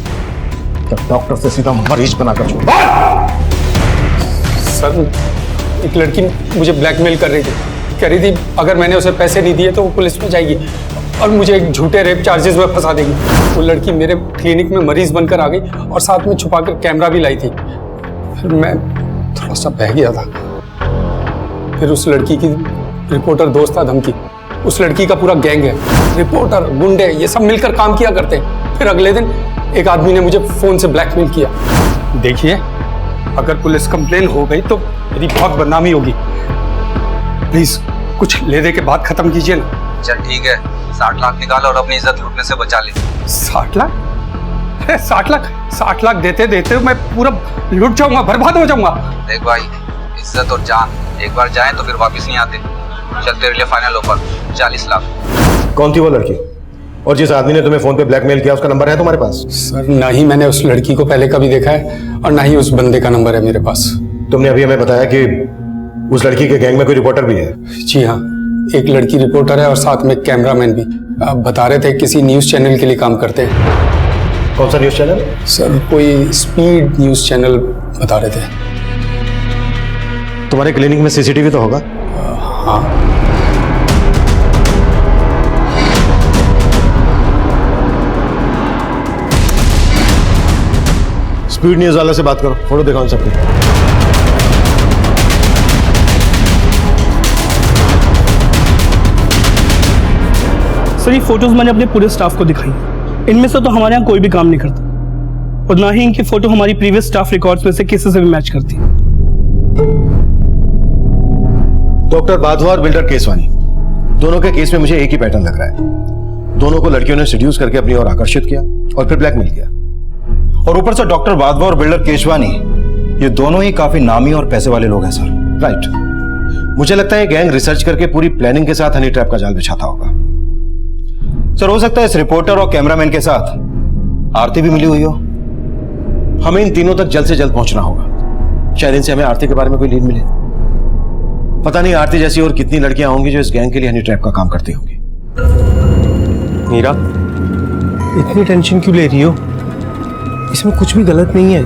तो डॉक्टर से सीधा मरीज बनाकर छोड़। सर, एक लड़की मुझे ब्लैकमेल कर रही थी, कह रही थी अगर मैंने उसे पैसे नहीं दिए तो वो पुलिस में जाएगी और मुझे एक झूठे रेप चार्जेस में फंसा देगी। वो लड़की मेरे क्लिनिक में मरीज बनकर आ गई और साथ में छुपाकर कैमरा भी लाई थी। फिर मैं थोड़ा सा बह गया था। फिर उस लड़की की रिपोर्टर दोस्त था धमकी। उस लड़की का पूरा गैंग है, रिपोर्टर, गुंडे, ये सब मिलकर काम किया करते हैं। फिर अगले दिन एक आदमी ने मुझे फोन से ब्लैकमेल किया। देखिए, अगर पुलिस कंप्लेन हो गई तो मेरी बहुत बदनामी होगी। प्लीज कुछ ले दे के बात खत्म कीजिए ना। चल ठीक है, 60 लाख निकाल और अपनी इज्जत लूटने से बचा ले। 60 लाख? अरे 60 लाख देते देते मैं पूरा लुट जाऊंगा, बर्बाद हो जाऊंगा। देख भाई, इज्जत और जान एक बार जाए तो फिर वापस नहीं आते। चल, तेरे लिए फाइनल ऑफर 40 लाख। कौन थी वो लड़की? और जिस आदमी ने तुम्हें फोन पे ब्लैकमेल किया उसका नंबर है तुम्हारे पास? सर, ना ही मैंने उस लड़की को पहले कभी देखा है और ना ही उस बंदे का नंबर है मेरे पास। तुमने अभी हमें बताया कि उस लड़की के गैंग में कोई रिपोर्टर भी है। जी हाँ, एक लड़की रिपोर्टर है और साथ में कैमरामैन भी। आप बता रहे थे किसी न्यूज चैनल के लिए काम करते हैं। कौन सा न्यूज चैनल? सर, कोई स्पीड न्यूज चैनल बता रहे थे। तुम्हारे क्लिनिक में CCTV तो होगा? हाँ। स्पीड न्यूज वाले से बात करो, फोटो दिखाओ सबको। सर, ये फोटोज मैंने अपने पूरे स्टाफ को दिखाई। इनमें से तो हमारे यहाँ कोई भी काम नहीं करता और ना ही इनकी फोटो हमारी प्रीवियस स्टाफ रिकॉर्ड्स में से किसी से भी मैच करती। डॉक्टर वाधवा और बिल्डर केसवानी, दोनों के केस में मुझे एक ही पैटर्न लग रहा है। दोनों को लड़कियों ने सेड्यूस करके अपनी ओर आकर्षित किया और फिर ब्लैकमेल किया। और ऊपर से डॉक्टर वाधवा और बिल्डर केशवानी, ये दोनों ही काफी नामी और पैसे वाले लोग हैं सर। राइट। मुझे लगता है गैंग रिसर्च करके पूरी प्लानिंग के साथ हनी ट्रैप का जाल बिछाता होगा। सर, हो सकता है इस रिपोर्टर और कैमरामैन के साथ आरती भी मिली हुई हो। हमें इन तीनों तक जल्द से जल्द पहुंचना होगा। शायद इनसे हमें आरती के बारे में कोई लीड मिले। पता नहीं आरती जैसी और कितनी लड़कियां होंगी जो इस गैंग के लिए हनी ट्रैप का काम करती होंगी। मीरा, इतनी टेंशन क्यों ले रही हो? इसमें कुछ भी गलत नहीं है।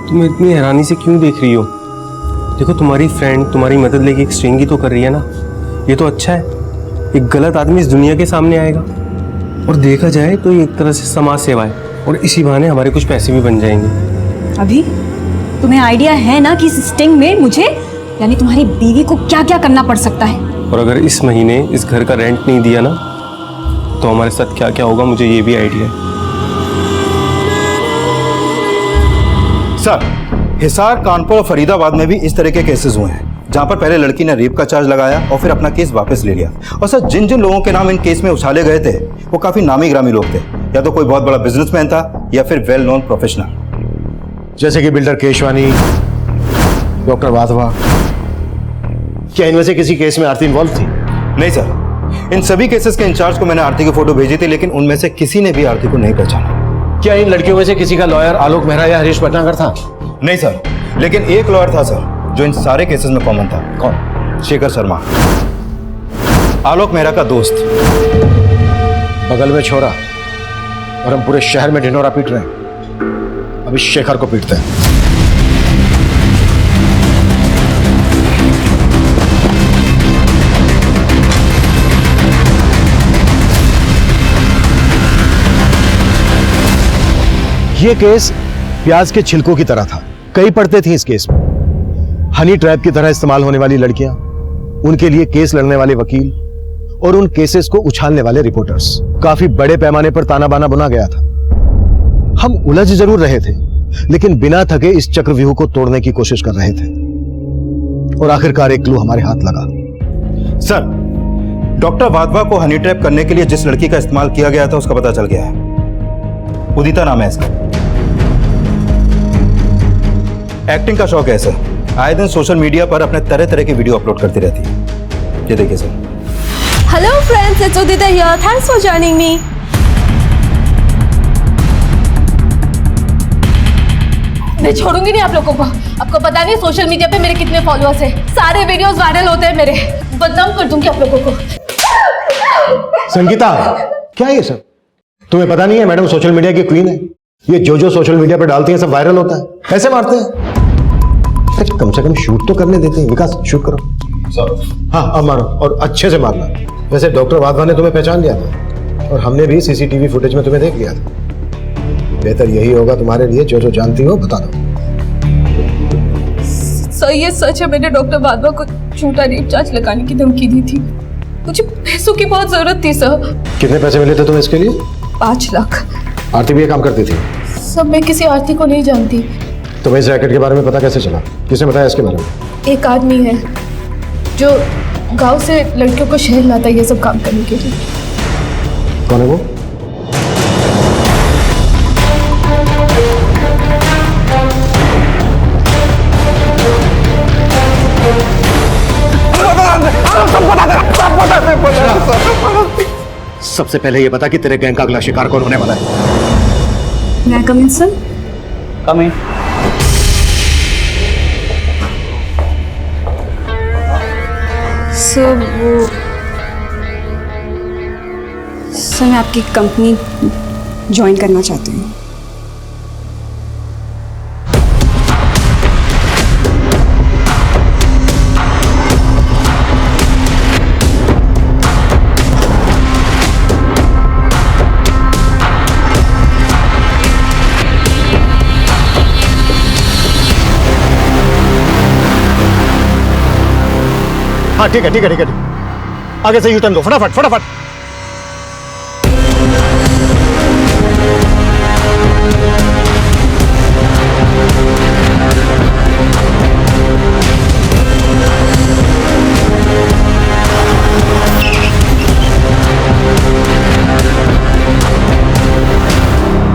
तुम इतनी हैरानी से क्यों देख रही हो? देखो, तुम्हारी फ्रेंड तुम्हारी मदद लेके एक स्ट्रिंग ही तो कर रही है ना। ये तो अच्छा है। एक गलत आदमी इस दुनिया के सामने आएगा और देखा जाए तो ये एक तरह से समाज सेवा है और इसी बहाने हमारे कुछ पैसे भी बन जाएंगे। अभी तुम्हें आइडिया है ना कि इस स्टिंग में मुझे यानी तुम्हारी बीवी को क्या क्या करना पड़ सकता है? और अगर इस महीने इस घर का रेंट नहीं दिया ना तो हमारे साथ क्या क्या होगा, मुझे ये भी आइडिया है। सर, हिसार, कानपुर और फरीदाबाद में भी इस तरह के केसेस हुए हैं जहां पर पहले लड़की ने रेप का चार्ज लगाया और फिर अपना केस वापस ले लिया। और सर, जिन जिन लोगों के नाम इन केस में उछाले गए थे वो काफी नामी ग्रामी लोग थे। या तो कोई बहुत बड़ा बिजनेसमैन था या फिर वेल नोन प्रोफेशनल, जैसे कि बिल्डर केशवानी, डॉक्टर वाधवा। क्या इनमें से किसी केस में आरती इन्वॉल्व थी? नहीं सर, इन सभी केसेस के इंचार्ज को मैंने आरती की फोटो भेजी थी, लेकिन उनमें से किसी ने भी आरती को नहीं पहचाना। क्या इन लड़कियों में से किसी का लॉयर आलोक मेहरा या हरीश भटनागर था? नहीं सर, लेकिन एक लॉयर था सर जो इन सारे केसेस में कॉमन था। कौन? शेखर शर्मा, आलोक मेहरा का दोस्त। बगल में छोरा और हम पूरे शहर में ढिंढोरा पीट रहे हैं। अभी शेखर को पीटते हैं। ये केस प्याज के छिलकों की तरह था। कई पड़ते थी इस केस में। हनी ट्रैप की तरह इस्तेमाल होने वाली लड़कियां, उनके लिए केस लड़ने वाले वकील और उन केसेस को उछालने वाले रिपोर्टर्स। काफी बड़े पैमाने पर ताना बाना बुना गया था। हम उलझ जरूर रहे थे, लेकिन बिना थके इस चक्रव्यूह को तोड़ने की कोशिश कर रहे थे। और आखिरकार एक क्लू हमारे हाथ लगा। सर, डॉक्टर वाधवा को हनी ट्रैप करने के लिए जिस लड़की का इस्तेमाल किया गया था उसका पता चल गया है। उदिता नाम है इसका। एक्टिंग का शौक है सर। आए दिन सोशल मीडिया पर अपने तरह तरह की वीडियो अपलोड करती रहती है। ये देखिए sir. Hello friends, it's Udita here. Thanks for joining me. मैं छोड़ूंगी नहीं आप लोगों को। आपको पता नहीं सोशल मीडिया पे मेरे कितने फॉलोअर्स हैं। सारे वीडियोस वायरल होते हैं मेरे। बदनाम कर दूंगी आप लोगों को। संगीता, क्या है ये सब? तुम्हें पता नहीं है मैडम सोशल मीडिया की क्वीन है। ये जो सोशल मीडिया पे डालती है सब वायरल होता है। पैसे मारते हैं। कम से कम शूट तो करने देते हैं। विकास, शूट करो। हाँ, अब मारो और अच्छे से मारना। वैसे डॉक्टर वाधवा ने तुम्हें पहचान लिया था और हमने भी सीसीटीवी फुटेज में तुम्हें देख लिया था। बेहतर यही होगा तुम्हारे लिए, जो जानती हो बता दो। सर, ये सच है, मैंने डॉक्टर वाधवा को झूठा रेप चार्ज लगाने की धमकी दी थी। मुझे पैसों की बहुत जरूरत थी सर। कितने पैसे मिले थे तुम्हें इसके लिए? 5 लाख। आरती भी ये काम करती थी? सब, मैं किसी आरती को नहीं जानती। तुम्हें इस रैकेट के बारे में पता कैसे चला? किसने बताया इसके बारे में? एक आदमी है जो गांव से लड़कियों को शहर लाता है ये सब काम करने के लिए। कौन है वो? सबसे पहले ये बता कि तेरे गैंग का अगला शिकार कौन होने वाला है? मैं कम इन सर? कम इन। सर, मैं आपकी कंपनी ज्वाइन करना चाहती हूँ। हाँ ठीक है। आगे से यू टर्न दो, फटाफट।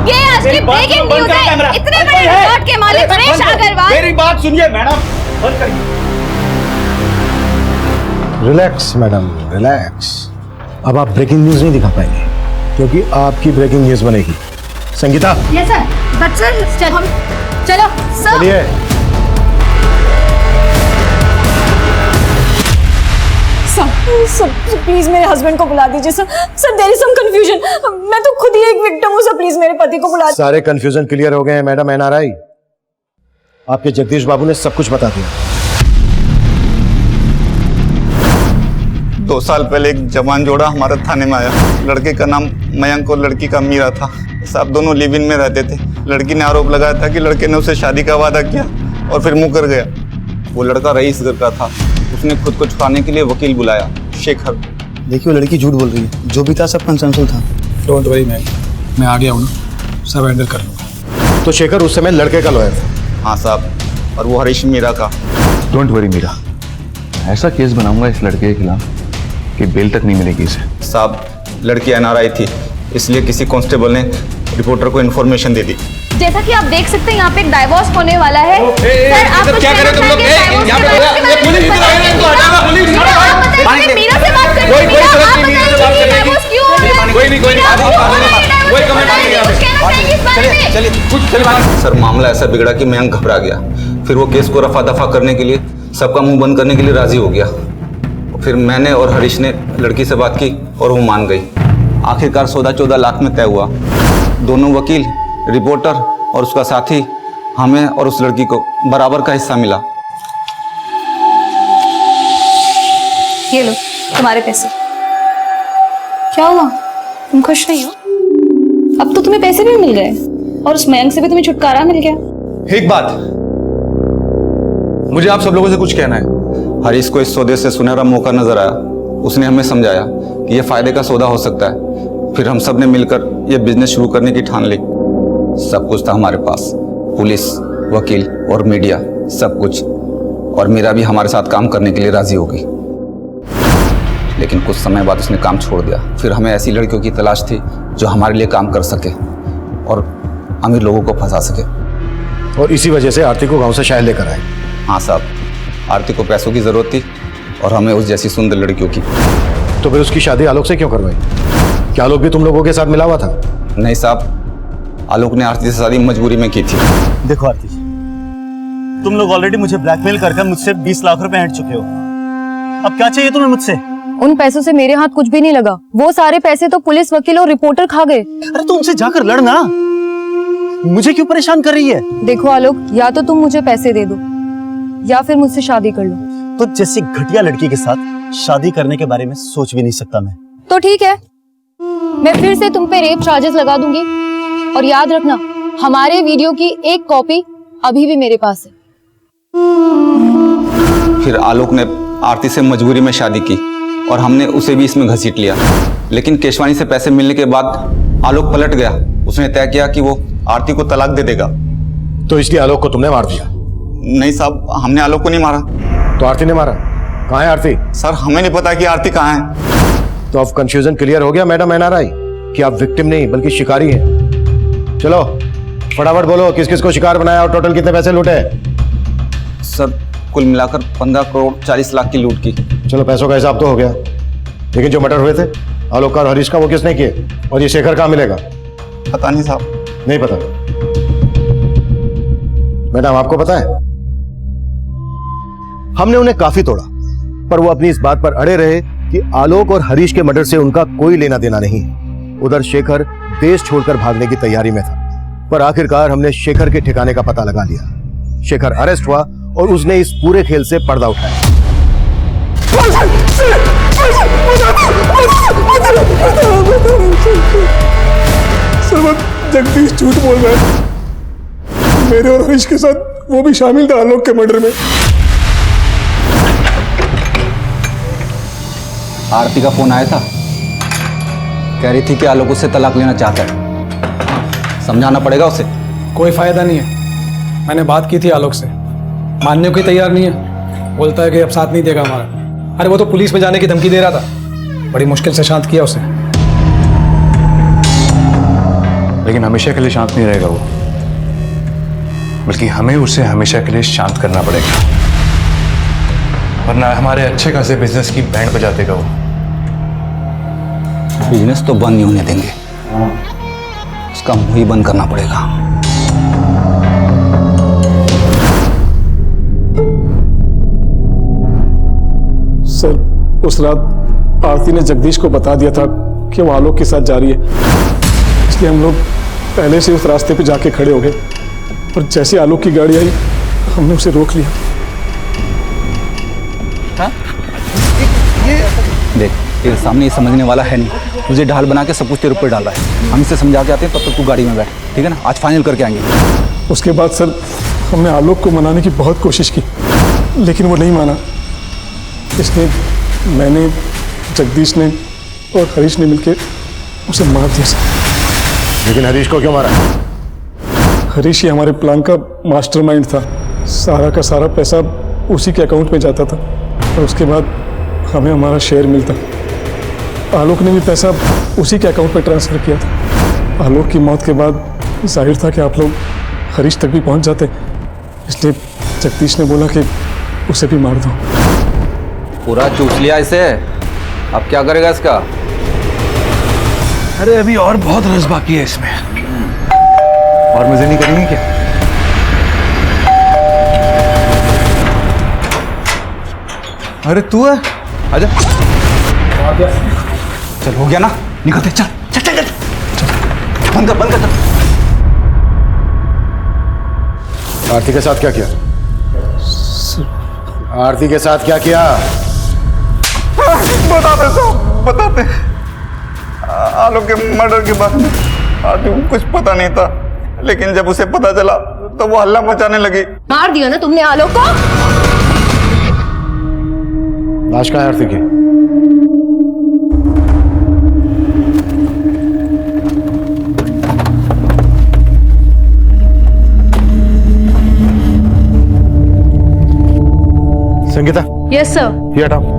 ये आज की ब्रेकिंग न्यूज़ है। इतने बड़े रिसोर्ट के मालिक सुरेश अग्रवाल। मेरी बात सुनिए मैडम, बंद करिए। Relax madam, relax. अब आप ब्रेकिंग न्यूज नहीं दिखा पाएंगे क्योंकि आपकी ब्रेकिंग न्यूज बनेगी। Sangeeta. Yes sir, but sir हम चलो सर। चलिए। सर प्लीज मेरे हस्बैंड को बुला दीजिए sir. Sir there is some confusion. मैं तो खुद ही एक विक्टिम हूँ सर। प्लीज मेरे पति को बुला। सारे कंफ्यूजन क्लियर हो गए हैं मैडम। एनआरआई आपके जगदीश बाबू ने सब कुछ बता दिया। 2 साल पहले एक जवान जोड़ा हमारे थाने में आया। लड़के का नाम मयंक और लड़की का मीरा था। साहब दोनों लिव इन में रहते थे। लड़की ने आरोप लगाया था कि लड़के ने उसे शादी का वादा किया और फिर मुकर गया। वो लड़का रईस घर का था। उसने खुद को छुड़ाने के लिए वकील बुलाया, शेखर। देखिए वो लड़की झूठ बोल रही है। जो भी था सब कंसेंसुअल था। डोंट वरी मैम, मैं आ गया हूँ ना, सब हैंडल कर लूँगा। तो शेखर उस समय लड़के का लॉयर था? हाँ साहब, और वो हरीश मीरा का। डोंट वरी मीरा, ऐसा केस बनाऊंगा इस लड़के के खिलाफ कि बेल तक नहीं मिलेगी इसे। साहब लड़की एनआरआई थी, इसलिए किसी कांस्टेबल ने रिपोर्टर को इन्फॉर्मेशन दे दी। जैसा कि आप देख सकते हैं यहाँ पे एक डाइवोर्स होने वाला है। सर आप क्या करें तुम लोग? यहाँ पे पुलिस मीरा से बात करनी है। कोई नहीं कोई कमेंट नहीं यहाँ पे। चलिए चलिए। सर मामला ऐसा बिगड़ा कि मयंक घबरा गया, फिर वो केस को रफा दफा करने के लिए, सबका मुंह बंद करने के लिए राजी हो गया। फिर मैंने और हरीश ने लड़की से बात की और वो मान गई। आखिरकार सौदा 14 लाख में तय हुआ। दोनों वकील, रिपोर्टर और उसका साथी, हमें और उस लड़की को बराबर का हिस्सा मिला। ये लो तुम्हारे पैसे। क्या हुआ, तुम खुश नहीं हो? अब तो तुम्हें पैसे भी मिल गए और उस मयंक से भी तुम्हें छुटकारा मिल गया। एक बात, मुझे आप सब लोगों से कुछ कहना है। हरीश को इस सौदे से सुनहरा मौका नजर आया। उसने हमें समझाया कि यह फायदे का सौदा हो सकता है। फिर हम सब ने मिलकर यह बिजनेस शुरू करने की ठान ली। सब कुछ था हमारे पास, पुलिस, वकील और मीडिया, सब कुछ। और मीरा भी हमारे साथ काम करने के लिए राजी हो गई। लेकिन कुछ समय बाद उसने काम छोड़ दिया। फिर हमें ऐसी लड़कियों की तलाश थी जो हमारे लिए काम कर सके और अमीर लोगों को फंसा सके। और इसी वजह से आरती को गांव से शहर लेकर आए। हाँ साहब, आरती को पैसों की जरूरत थी और हमें उस जैसी सुंदर लड़कियों की। तो फिर उसकी शादी आलोक से क्यों करवाई? क्या आलोक भी तुम लोगों के साथ मिला हुआ था? नहीं साहब, आलोक ने आरती से शादी मजबूरी में की थी। देखो आरती, तुम लोग ऑलरेडी मुझे ब्लैकमेल कर मुझसे 20 लाख रुपए ऐंठ चुके हो। अब क्या चाहिए तुम्हें मुझसे? उन पैसों से मेरे हाथ कुछ भी नहीं लगा। वो सारे पैसे तो पुलिस, वकील और रिपोर्टर खा गए। अरे तो उनसे जाकर लड़ना, मुझे क्यों परेशान कर रही है? देखो आलोक, या तो तुम मुझे पैसे दे दो या फिर मुझसे शादी कर लो। तो जैसी घटिया लड़की के साथ शादी करने के बारे में सोच भी नहीं सकता मैं। तो ठीक है, मैं फिर से तुम पे रेप चार्जेस लगा दूंगी। और याद रखना, हमारे वीडियो की एक कॉपी अभी भी मेरे पास है। फिर आलोक ने आरती से मजबूरी में शादी की और हमने उसे भी इसमें घसीट लिया। लेकिन केशवानी से पैसे मिलने के बाद आलोक पलट गया। उसने तय किया कि वो आरती को तलाक दे देगा। तो इसलिए आलोक को तुमने मार दिया? नहीं साहब, हमने आलोक को नहीं मारा। तो आरती ने मारा? कहाँ है आरती? सर हमें नहीं पता कि आरती कहाँ है। तो अब कंफ्यूजन क्लियर हो गया मैडम एनआरआई कि आप विक्टिम नहीं बल्कि शिकारी हैं। चलो फटाफट बोलो, किस किस को शिकार बनाया और टोटल कितने पैसे लूटे? सर कुल मिलाकर 15 करोड़ 40 लाख की लूट की। चलो पैसों का हिसाब तो हो गया, लेकिन जो मर्डर हुए थे आलोक का और हरीश का, वो किसने किए? और ये शेखर कहाँ मिलेगा? पता नहीं साहब। नहीं पता? मैडम आपको पता है? हमने उन्हें काफी तोड़ा, पर वो अपनी इस बात पर अड़े रहे कि आलोक और हरीश के मर्डर से उनका कोई लेना देना नहीं। उधर शेखर देश छोड़कर भागने की तैयारी में था, पर आखिरकार हमने शेखर के ठिकाने का पता लगा लिया। शेखर अरेस्ट हुआ और उसने इस पूरे खेल से पर्दा उठाया। जगदीश झूठ बोल रहा है। मेरे और हरीश के साथ वो भी शामिल था आलोक के मर्डर में। आरती का फोन आया था, कह रही थी कि आलोक उससे तलाक लेना चाहता है। समझाना पड़ेगा उसे। कोई फायदा नहीं है। मैंने बात की थी आलोक से, मानने को ही तैयार नहीं है। बोलता है कि अब साथ नहीं देगा हमारा। अरे वो तो पुलिस में जाने की धमकी दे रहा था। बड़ी मुश्किल से शांत किया उसे। लेकिन हमेशा के लिए शांत नहीं रहेगा वो, बल्कि हमें उसे हमेशा के लिए शांत करना पड़ेगा, वरना हमारे अच्छे खासे बिजनेस की बैंड बजा देगा वो। बिजनेस तो बंद नहीं होने देंगे, उसका मुंह ही बंद करना पड़ेगा। सर उस रात आरती ने जगदीश को बता दिया था कि वो आलोक के साथ जा रही है, इसलिए हम लोग पहले से उस रास्ते पे जाके खड़े हो गए। और जैसे आलोक की गाड़ी आई हमने उसे रोक लिया। देख तेरे सामने ये समझने वाला है नहीं, तुझे ढाल बना के सब कुछ तेरे ऊपर डाल रहा है। हम इसे समझा के आते हैं, तब तक तू गाड़ी में बैठ, ठीक है ना? आज फाइनल करके आएंगे। उसके बाद सर हमने आलोक को मनाने की बहुत कोशिश की, लेकिन वो नहीं माना। इसलिए मैंने, जगदीश ने और हरीश ने मिलकर उसे मार दिया सर। लेकिन हरीश को क्यों मारा? हरीश ही हमारे प्लान का मास्टरमाइंड था। सारा का सारा पैसा उसी के अकाउंट में जाता था और उसके बाद हमें हमारा शेयर मिलता। आलोक ने भी पैसा उसी के अकाउंट में ट्रांसफ़र किया था। आलोक की मौत के बाद जाहिर था कि आप लोग हरीश तक भी पहुंच जाते, इसलिए जगदीश ने बोला कि उसे भी मार दो। पूरा चूस लिया इसे, अब क्या करेगा इसका? अरे अभी और बहुत रस बाकी है इसमें। और मजे नहीं करेंगे क्या? अरे तू है, आजा। चल हो गया ना, निकलते। चल चल चल चल, बंद कर। आरती के साथ क्या किया? आरती के साथ क्या किया? बताते साहब, बताते। आलोक के मर्डर के बारे में आरती को कुछ पता नहीं था, लेकिन जब उसे पता चला तो वो हल्ला मचाने लगी। मार दिया ना तुमने आलोक को? लाश कहाँ है आरती की? संगीता। Yes sir. ये हटाओ।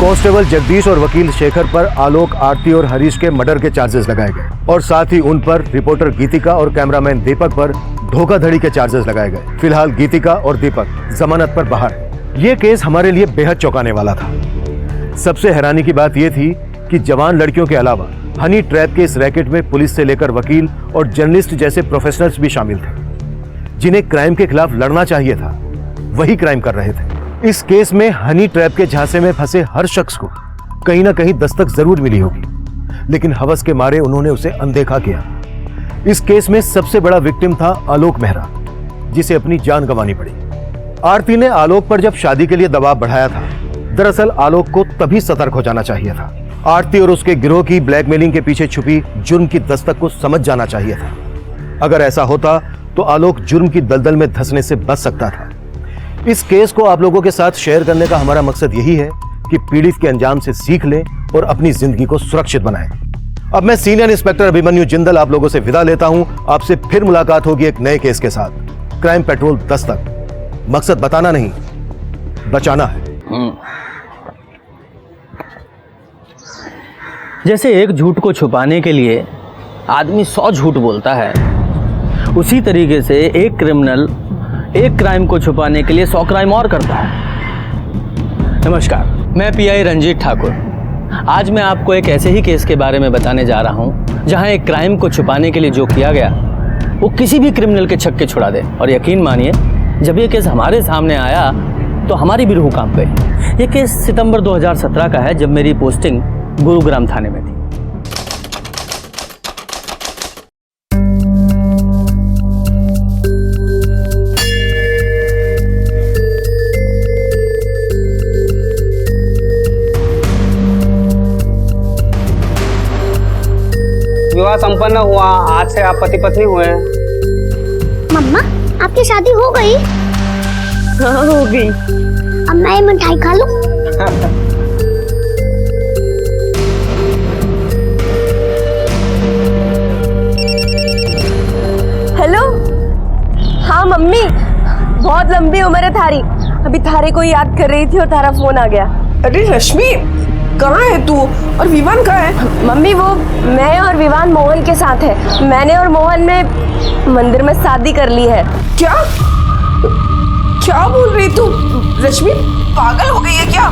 कांस्टेबल जगदीश और वकील शेखर पर आलोक, आरती और हरीश के मर्डर के चार्जेस लगाए गए और साथ ही उन पर रिपोर्टर गीतिका और कैमरामैन दीपक पर धोखाधड़ी के चार्जेस लगाए गए। फिलहाल गीतिका और दीपक जमानत पर बाहर है। ये केस हमारे लिए बेहद चौंकाने वाला था। सबसे हैरानी की बात यह थी कि जवान लड़कियों के अलावा हनी ट्रैप के इस रैकेट में पुलिस से लेकर वकील और जर्नलिस्ट जैसे प्रोफेशनल्स भी शामिल थे, जिन्हें क्राइम के खिलाफ लड़ना चाहिए था, वही क्राइम कर रहे थे। इस केस में हनी ट्रैप के झांसे में फंसे हर शख्स को कहीं ना कहीं दस्तक जरूर मिली होगी, लेकिन हवस के मारे उन्होंने उसे अनदेखा किया। इस केस में सबसे बड़ा विक्टिम था आलोक मेहरा, जिसे अपनी जान गंवानी पड़ी। आरती ने आलोक पर जब शादी के लिए दबाव बढ़ाया था, दरअसल आलोक को तभी सतर्क हो जाना चाहिए था। आरती और उसके गिरोह की ब्लैकमेलिंग के पीछे छुपी जुर्म की दस्तक को समझ जाना चाहिए था। अगर ऐसा होता तो आलोक जुर्म की दलदल में धंसने से बच सकता था। इस केस को आप लोगों के साथ शेयर करने का हमारा मकसद यही है कि पीड़ित के अंजाम से सीख लें और अपनी जिंदगी को सुरक्षित बनाएं। अब मैं सीनियर इंस्पेक्टर अभिमन्यु जिंदल आप लोगों से विदा लेता हूं। आपसे फिर मुलाकात होगी एक नए केस के साथ। क्राइम पेट्रोल दस्तक, मकसद बताना नहीं, बचाना है। जैसे एक झूठ को छुपाने के लिए आदमी 100 झूठ बोलता है, उसी तरीके से एक क्रिमिनल एक क्राइम को छुपाने के लिए 100 क्राइम और करता है। नमस्कार, मैं पीआई रंजीत ठाकुर। आज मैं आपको एक ऐसे ही केस के बारे में बताने जा रहा हूं, जहां एक क्राइम को छुपाने के लिए जो किया गया वो किसी भी क्रिमिनल के छक्के छुड़ा दे। और यकीन मानिए, जब ये केस हमारे सामने आया तो हमारी भी रूह कांप गई। ये केस सितंबर 2017 का है, जब मेरी पोस्टिंग गुरुग्राम थाने में थी। विवाह संपन्न हुआ, आज से आप पति पत्नी हुए। मम्मा, आपकी शादी हो गई? हाँ, हो गई। अब मैं ये मिठाई खा लूं? हेलो। हाँ मम्मी, बहुत लंबी उम्र है थारी। अभी थारे को याद कर रही थी और थारा फोन आ गया। अरे रश्मि, कहाँ है तू? और विवान कहाँ है? मम्मी, वो मैं और विवान मोहन के साथ है। मैंने और मोहन ने मंदिर में शादी कर ली है। क्या क्या बोल रही तू? रश्मि, पागल हो गई है क्या?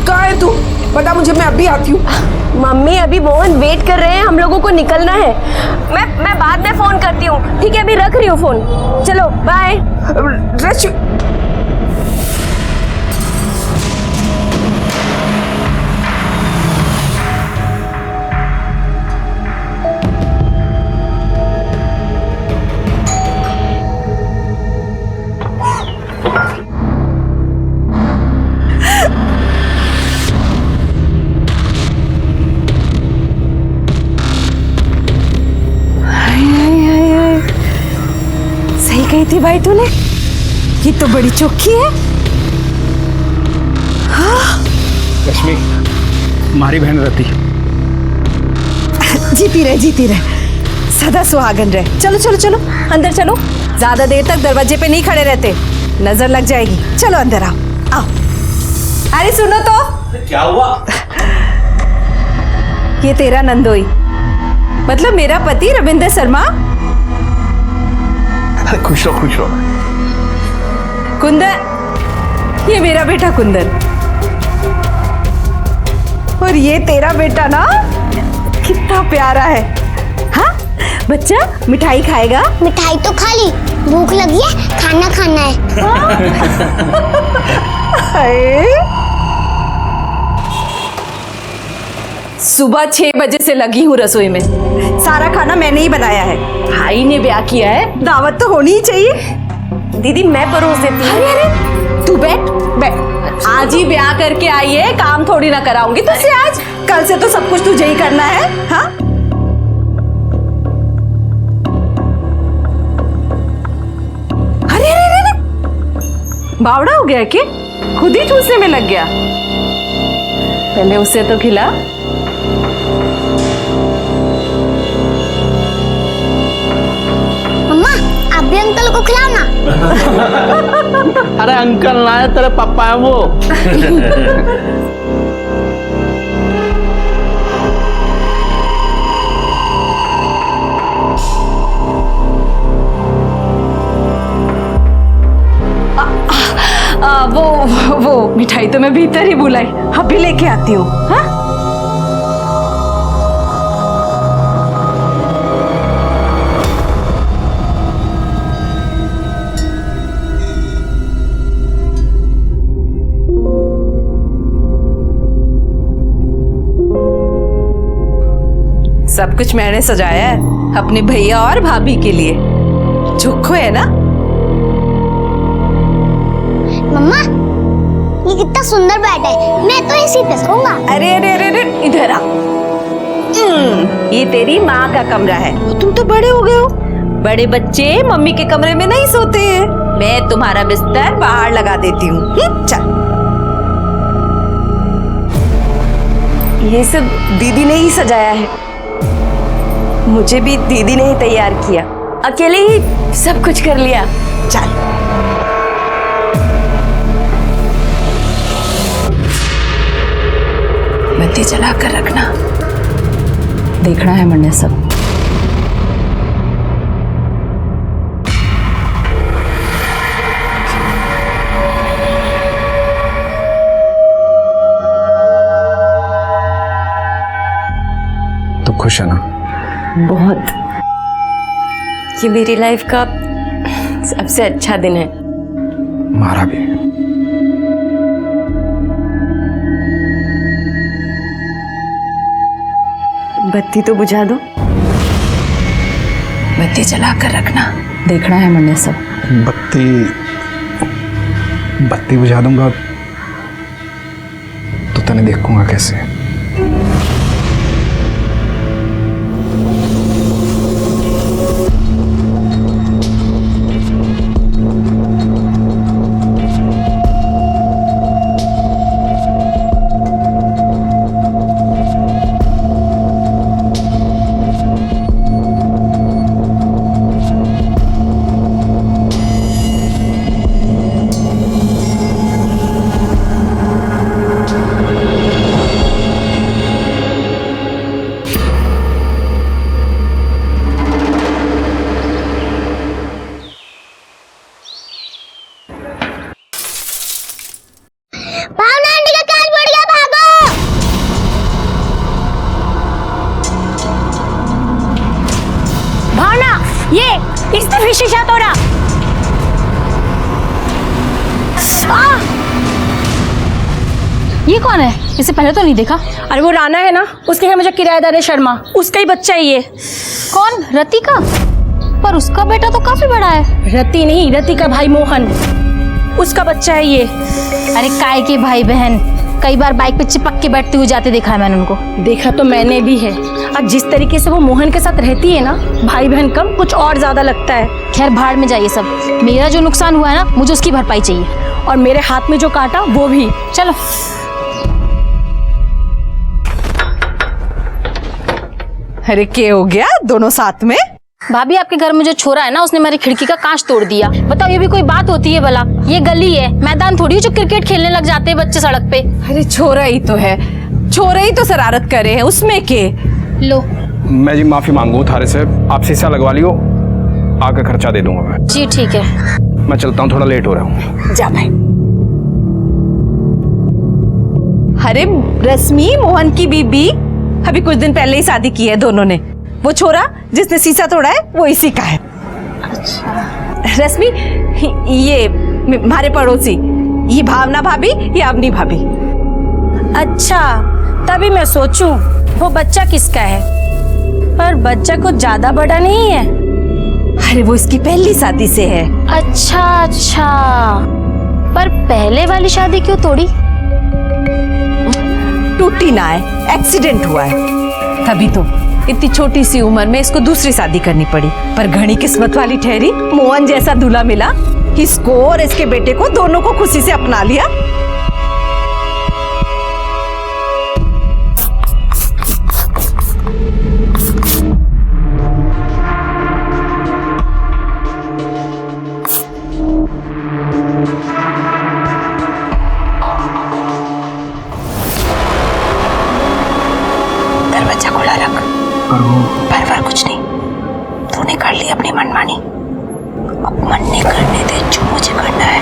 कहाँ है तू? बता मुझे, मैं अभी आती हूँ। मम्मी, अभी मोहन वेट कर रहे हैं, हम लोगों को निकलना है। मैं बाद में फोन करती हूँ, ठीक है? अभी रख रही हूँ फोन। चलो बाय। रश्मि, सही कही थी भाई तूने, ये तो बड़ी चौकी है। हाँ? रश्मि, हमारी बहन रति। जीती रहे, सदा सुहागन रहे। चलो चलो चलो, अंदर चलो। ज्यादा देर तक दरवाजे पे नहीं खड़े रहते, नजर लग जाएगी। चलो अंदर आओ आओ। अरे सुनो तो, क्या हुआ? ये तेरा नंदोई, मतलब मेरा पति रविंद्र शर्मा। खुश रहो। कुंदन, ये मेरा बेटा कुंदन और ये तेरा बेटा ना कितना प्यारा है। हाँ बच्चा मिठाई खाएगा? मिठाई तो खा ली, भूख लगी है, खाना खाना है। सुबह 6 बजे से लगी हूँ रसोई में, सारा खाना मैंने ही बनाया है। भाई ने ब्याह किया है, दावत तो होनी ही चाहिए। दीदी मैं परोस देती हूँ। अरे तू बैठ बैठ, आज ही ब्याह करके आई है, काम थोड़ी ना कराऊंगी तुझसे आज। कल से तो सब कुछ तुझे ही करना है। हाँ अरे अरे अरे बावड़ा हो गया कि खुद ही ठूसने में लग गया। पहले उसे तो खिला। मम्मा आप भी अंकल को खिलाओ ना। अरे अंकल ना है, तेरे पापा है वो। वो मिठाई तो मैं भीतर ही बुलाई, अभी लेके आती हूँ। हाँ सब कुछ मैंने सजाया है अपने भैया और भाभी के लिए। चुखो है ना? मम्मा ये कितना सुंदर बेड है, मैं तो इसी पे सोऊंगा। अरे अरे अरे अरे इधर आ। ये तेरी माँ का कमरा है, तुम तो बड़े हो गए हो। बड़े बच्चे मम्मी के कमरे में नहीं सोते हैं। मैं तुम्हारा बिस्तर बाहर लगा देती हूँ। चल ये सब दीदी ने ही सजाया है, मुझे भी दीदी ने ही तैयार किया, अकेले ही सब कुछ कर लिया। चल बत्ती जला कर रखना, देखना है मैंने सब। तो खुश है ना? बहुत। ये मेरी लाइफ का सबसे अच्छा दिन है। हमारा भी। बत्ती तो बुझा दो। बत्ती जला कर रखना, देखना है मैंने सब। बत्ती बुझा दूंगा तो तने देखूंगा कैसे? इसने फिर शीशा तोड़ा। ये कौन है? इसे पहले तो नहीं देखा। अरे वो राना है ना, उसके घर में जो किराएदार है शर्मा, उसका ही बच्चा है ये। कौन? रति का? पर उसका बेटा तो काफी बड़ा है। रति नहीं, रति का भाई मोहन, उसका बच्चा है ये। अरे काय के भाई बहन, कई बार बाइक पे चिपक के बैठते हुए जाते देखा है मैंने उनको। देखा तो मैंने भी है। और जिस तरीके से वो मोहन के साथ रहती है ना, भाई बहन कम कुछ और ज्यादा लगता है। खैर भाड़ में जाइए सब, मेरा जो नुकसान हुआ है ना, मुझे उसकी भरपाई चाहिए। और मेरे हाथ में जो काटा वो भी। चलो। अरे क्या हो गया दोनों साथ में? भाभी आपके घर में जो छोरा है ना, उसने मेरी खिड़की का कांच तोड़ दिया। बताओ ये भी कोई बात होती है भला? ये गली है, मैदान थोड़ी जो क्रिकेट खेलने लग जाते हैं बच्चे सड़क पे। अरे छोरा ही तो है, छोरा ही तो शरारत करे हैं, उसमें के। लो मैं जी माफी मांगू थारे से, आप शीशा लगवा लियो, आकर खर्चा दे दूंगा मैं। जी ठीक है। मैं चलता हूँ, थोड़ा लेट हो रहा हूँ। जा भाई। अरे रश्मि, मोहन की बीबी, अभी कुछ दिन पहले ही शादी की है दोनों ने। वो छोरा जिसने शीशा तोड़ा है वो इसी का है। अच्छा। रश्मि, ये हमारे पड़ोसी, ये भावना भाभी, ये अवनी भाभी। अच्छा, तभी मैं सोचूं वो बच्चा किसका है, पर बच्चा कुछ ज्यादा बड़ा नहीं है। अरे वो इसकी पहली शादी से है। अच्छा अच्छा, पर पहले वाली शादी क्यों तोड़ी? टूटी ना है, एक्सीडेंट हुआ है, तभी तो इतनी छोटी सी उम्र में इसको दूसरी शादी करनी पड़ी। पर घनी किस्मत वाली ठहरी, मोहन जैसा दूल्हा मिला। इसको और इसके बेटे को दोनों को खुशी से अपना लिया। दरवाजा खुला रख। पर कुछ नहीं, तूने कर ली अपनी मनमानी, अब मन नहीं करने दे जो मुझे करना है।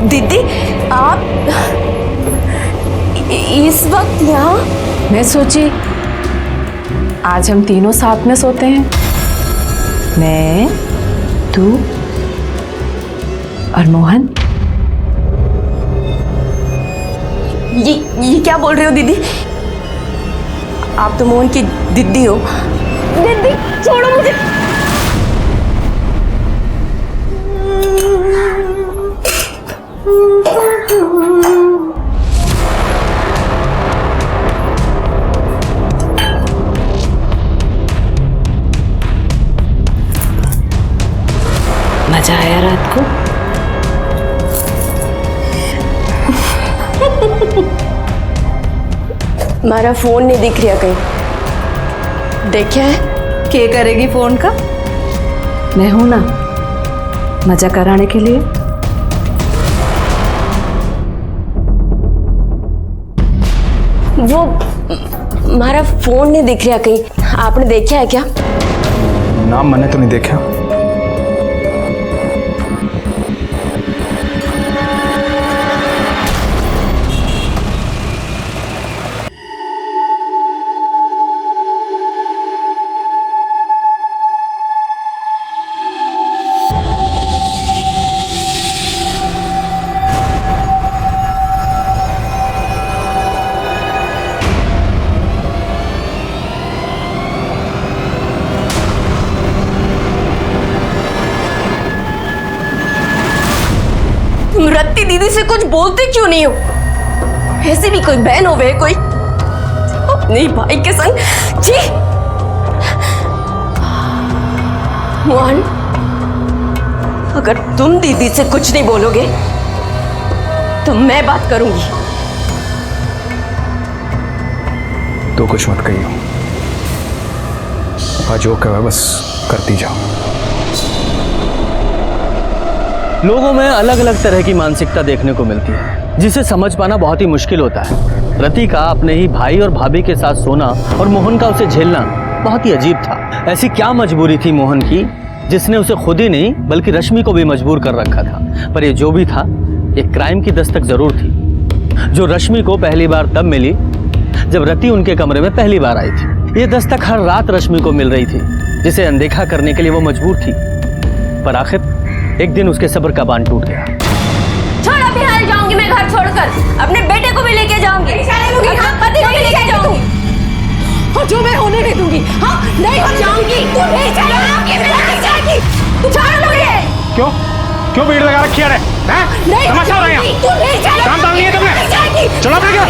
दीदी, आप इस वक्त यहाँ? मैं सोची आज हम तीनों साथ में सोते हैं, मैं, तू और मोहन। ये क्या बोल रहे हो दीदी? आप तो मोहन की दीदी हो। दीदी छोड़ो मुझे। मजा आया रात को? हमारा फोन नहीं दिख रहा कहीं, देखा है? क्या करेगी फोन का? मैं हूं ना मजा कराने के लिए। वो हमारा फोन नहीं दिख रहा कहीं, आपने देखा है क्या? नाम मैंने तो नहीं देखा। तुम रत्ती दीदी से कुछ बोलते क्यों नहीं हो? ऐसी भी कोई बहन हो वे कोई अपने भाई के संग? जी मोहन, अगर तुम दीदी से कुछ नहीं बोलोगे तो मैं बात करूंगी। तो कुछ मत कहियो, आज जो कहा बस करती जाओ। लोगों में अलग अलग तरह की मानसिकता देखने को मिलती है, जिसे समझ पाना बहुत ही मुश्किल होता है। रति का अपने ही भाई और भाभी के साथ सोना और मोहन का उसे झेलना बहुत ही अजीब था। ऐसी क्या मजबूरी थी मोहन की जिसने उसे खुद ही नहीं बल्कि रश्मि को भी मजबूर कर रखा था। पर ये जो भी था, एक क्राइम की दस्तक जरूर थी, जो रश्मि को पहली बार तब मिली जब रति उनके कमरे में पहली बार आई थी। ये दस्तक हर रात रश्मि को मिल रही थी, जिसे अनदेखा करने के लिए वो मजबूर थी। पर आखिर एक दिन उसके सब्र का बांध टूट गया। छोड़, अभी हाल जाऊंगी मैं घर छोड़कर, अपने बेटे को भी लेके जाऊंगी, अपने पति को भी लेके जाऊंगी, और जो मैं होने नहीं दूंगी। हाँ, नहीं हो जाऊंगी, तू नहीं चलेगी, मैं नहीं जाएगी, तू छोड़ मुझे। क्यों क्यों भीड़ लगा रखी है? नहीं तमाशा हो रहा है यहाँ? तू नहीं चलेगी, काम डाल लिया तुमने? नहीं जाएगी। चलो अपने घर।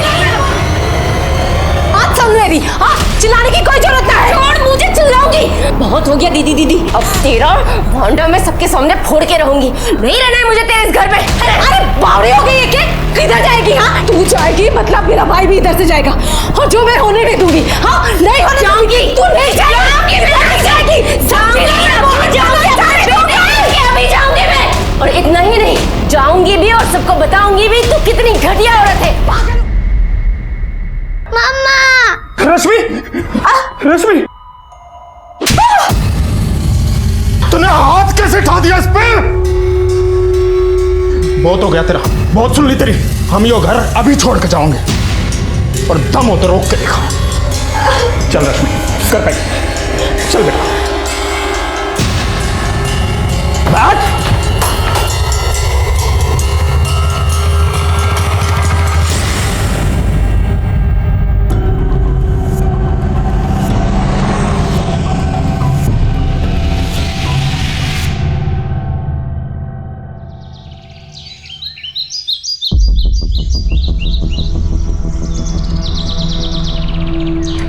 आज सुन रही। हाँ, चिल्लाने की कोई जरूरत नहीं है। छोड़, मुझे चिल्लाऊंगी। बहुत हो गया दीदी दीदी, अब तेरा भांडा मैं सबके सामने फोड़ के रहूंगी। नहीं रहना है मुझे तेरे इस घर में। अरे बावड़ी हो गई है क्या? किधर जाएगी? हाँ, तू जाएगी मतलब मेरा भाई भी इधर से जाएगा, और जो मैं होने नहीं दूंगी। हाँ, नहीं होने जाऊंगी। तू नहीं जाएगी, नहीं जाएगी, अभी जाऊंगी मैं। और इतना ही नहीं, जाऊंगी भी और सबको बताऊंगी भी तू कितनी घटिया औरत है। मम्मा। रश्मि, रश्मि, तूने हाथ कैसे उठा दिया इस पे? बहुत हो गया तेरा, बहुत सुन ली तेरी। हम यो घर अभी छोड़ के जाओगे, और दम हो तो रोक के देखो। चल रश्मि, कर पाई, चल बेटा। बैठ।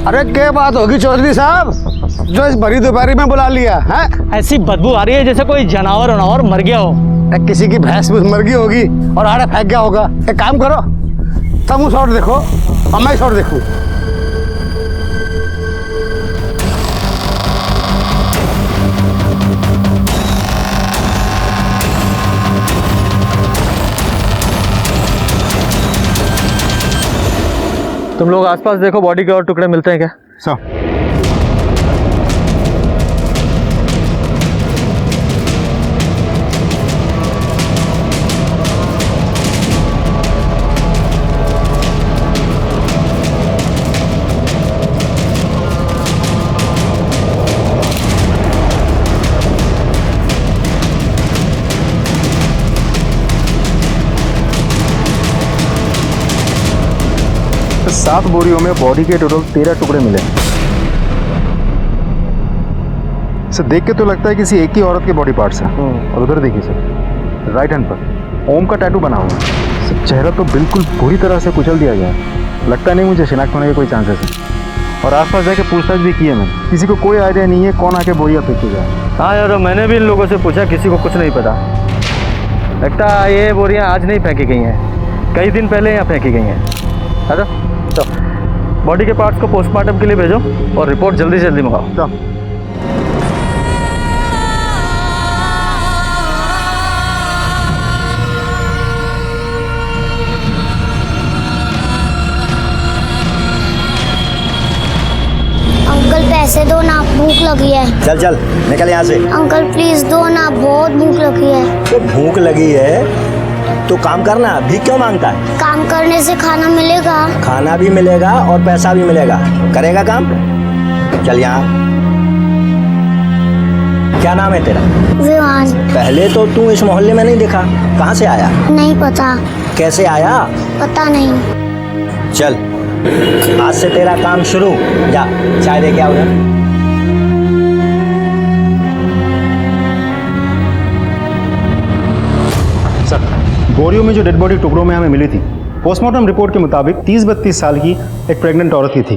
अरे क्या बात होगी चौधरी साहब, जो इस भरी दोपहरी में बुला लिया है? ऐसी बदबू आ रही है जैसे कोई जानवर वनावर मर गया हो। किसी की भैंस भूस मर गई होगी और आड़े फेंक गया होगा। एक काम करो, तुम शॉट देखो और मैं शॉट देखूं। तुम लोग आसपास देखो, बॉडी के और टुकड़े मिलते हैं क्या? सर, सात बोरियों में बॉडी के टोटल 13 टुकड़े मिले। सर देख के तो लगता है किसी एक ही औरत के बॉडी पार्ट्स हैं। और उधर देखिए सर, राइट हैंड पर ओम का टैटू बना हुआ है। सर चेहरा तो बिल्कुल पूरी तरह से कुचल दिया गया है। लगता नहीं मुझे शिनाख्त होने के कोई चांसेस है। और आसपास जाके पूछताछ भी की है मैंने, किसी को कोई आइडिया नहीं है कौन आके बोरिया फेंकेगा। हाँ यार, मैंने भी इन लोगों से पूछा, किसी को कुछ नहीं पता। लगता है ये बोरियां आज नहीं फेंकी गई हैं, कई दिन पहले यहाँ फेंकी गई हैं। है तो बॉडी के पार्ट्स को पोस्टमार्टम के लिए भेजो और रिपोर्ट जल्दी से जल्दी मंगाओ। अंकल पैसे दो ना, भूख लगी है। चल चल निकल यहाँ से। अंकल प्लीज दो ना, बहुत भूख लगी है। तो भूख लगी है तो काम करना, भीख क्यों मांगता है? काम करने से खाना मिलेगा। खाना भी मिलेगा और पैसा भी मिलेगा, करेगा काम। चल यहाँ। क्या नाम है तेरा? विवान। पहले तो तू इस मोहल्ले में नहीं दिखा, कहाँ से आया? नहीं पता। कैसे आया? पता नहीं। चल आज से तेरा काम शुरू। जा चाय दे के आओ। सर बोरियों में जो डेड बॉडी टुकड़ों में हमें मिली थी, पोस्टमार्टम रिपोर्ट के मुताबिक 30-32 साल की एक प्रेग्नेंट औरत की थी,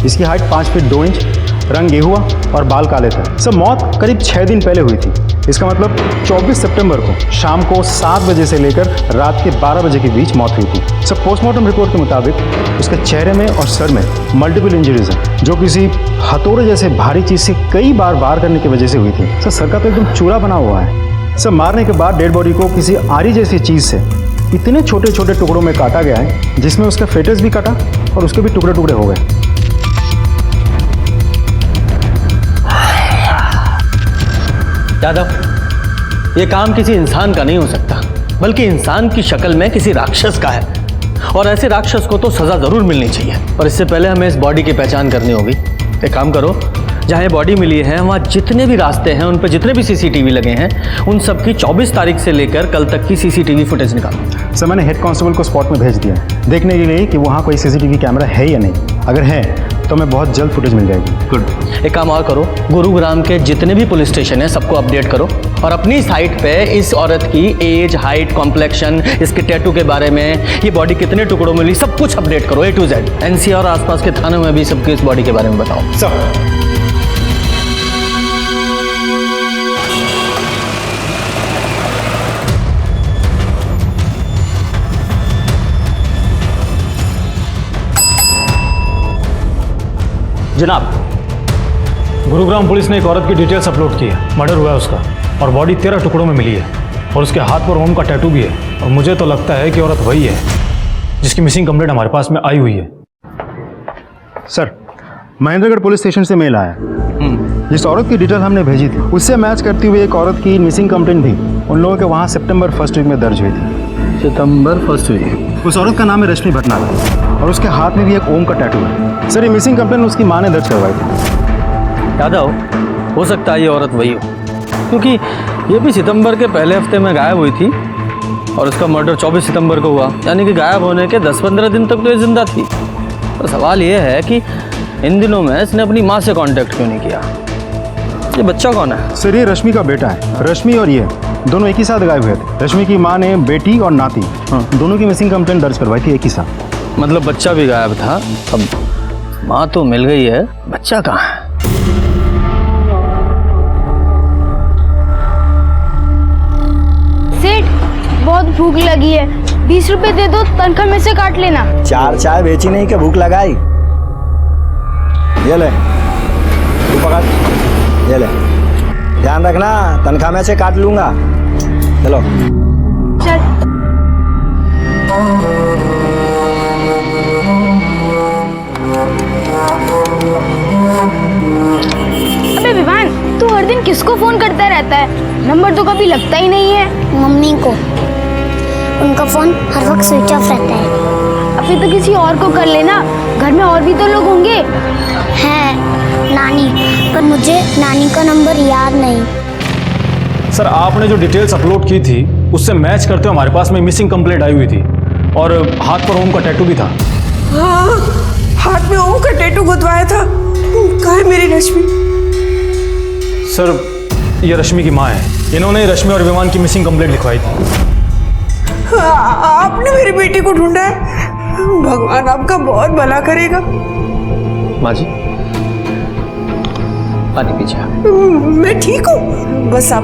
जिसकी हाइट 5 फीट 2 इंच, रंग गेहुआ और बाल काले थे। सब मौत करीब 6 दिन पहले हुई थी। इसका मतलब 24 सितंबर को शाम को 7 बजे से लेकर रात के 12 बजे के बीच मौत हुई थी। सब पोस्टमार्टम रिपोर्ट के मुताबिक उसके चेहरे में और सर में मल्टीपल इंजरीज हैं, जो किसी हथौड़े जैसे भारी चीज से कई बार वार करने की वजह से हुई थी। सर का तो एकदम चूरा बना हुआ है। सब मारने के बाद डेड बॉडी को किसी आरी जैसी चीज से इतने छोटे छोटे टुकड़ों में काटा गया है, जिसमें उसका फेटस भी काटा और उसके भी टुकड़े टुकड़े हो गए। यादव, ये काम किसी इंसान का नहीं हो सकता, बल्कि इंसान की शक्ल में किसी राक्षस का है। और ऐसे राक्षस को तो सजा जरूर मिलनी चाहिए। और इससे पहले हमें इस बॉडी की पहचान करनी होगी। एक काम करो, जहाँ ये बॉडी मिली है वहाँ जितने भी रास्ते हैं, उन पर जितने भी सीसीटीवी लगे हैं, उन सब की 24 तारीख से लेकर कल तक की सीसीटीवी फुटेज निकालो। सर मैंने हेड कांस्टेबल को स्पॉट में भेज दिया है, देखने के लिए कि वहाँ कोई सीसीटीवी कैमरा है या नहीं। अगर है तो हमें बहुत जल्द फुटेज मिल जाएगी। गुड। एक काम और करो, गुरुग्राम के जितने भी पुलिस स्टेशन है सबको अपडेट करो और अपनी साइट पे इस औरत की एज, हाइट, कॉम्प्लेक्शन, इसके टैटू के बारे में, ये बॉडी कितने टुकड़ों में मिली, सब कुछ अपडेट करो A to Z। NCR और आसपास के थानों में भी सबके इस बॉडी के बारे में बताओ। सब। जनाब, गुरुग्राम पुलिस ने एक औरत की डिटेल्स अपलोड की है। मर्डर हुआ है उसका और बॉडी 13 टुकड़ों में मिली है और उसके हाथ पर ओम का टैटू भी है और मुझे तो लगता है कि औरत वही है जिसकी मिसिंग कंप्लेंट हमारे पास में आई हुई है। सर, महेंद्रगढ़ पुलिस स्टेशन से मेल आया। जिस औरत की डिटेल हमने भेजी थी उससे मैच करती हुई एक औरत की मिसिंग कंप्लेंट भी उन लोगों के वहाँ सितंबर 1st वीक में दर्ज हुई थी। सितंबर 1st वीक? उस औरत का नाम है रश्मि भटनागर और उसके हाथ में भी एक ओम का टैटू है। सर, ये मिसिंग कंप्लेंट उसकी माँ ने दर्ज करवाई थी। यादव, हो सकता है ये औरत वही हो, क्योंकि ये भी सितंबर के पहले हफ्ते में गायब हुई थी और उसका मर्डर 24 सितंबर को हुआ, यानी कि गायब होने के 10-15 दिन तक तो ये जिंदा थी। तो सवाल ये है कि इन दिनों में इसने अपनी माँ से कांटेक्ट क्यों नहीं किया? ये बच्चा कौन है? सर, ये रश्मि का बेटा है। रश्मि और ये दोनों एक ही साथ गायब हुए थे। रश्मि की माँ ने बेटी और नाती दोनों की मिसिंग कंप्लेंट दर्ज करवाई थी एक ही साथ। मतलब बच्चा भी गायब था। अब माँ तो मिल गई है, बच्चा कहाँ है? सेठ, बहुत भूख लगी है, 20 रुपए दे दो, तनख्वाह में से काट लेना। 4 चाय बेची नहीं क्या भूख लगाई? ये ले, तू पकड़, ये ले, ध्यान रखना तनख्वाह में से काट लूंगा। चलो चल। अबे विवान, तू हर दिन किसको फोन करता रहता है? नंबर तो कभी लगता ही नहीं है। मम्मी को, उनका फोन हर वक्त स्विच ऑफ रहता है। अभी तो किसी और को कर लेना, घर में और भी तो लोग होंगे। हैं नानी, पर मुझे नानी का नंबर याद नहीं। सर, आपने जो डिटेल्स अपलोड की थी उससे मैच करते हुए हमारे पास में मिसिंग कंप्लेंट आई हुई थी और हाथ पर ओम का टैटू भी था। हाँ, हाथ में ओम का टैटू गुदवाया था। कहाँ है मेरी रश्मि? सर, ये रश्मि की माँ है। इन्होंने रश्मि और विमान की मिसिंग कंप्लेंट लिखवाई थी। आपने मेरी बेटी को ढूंढा है, भगवान आपका बहुत भला करेगा। माँ जी, पानी पीछे। मैं ठीक हूँ, बस आप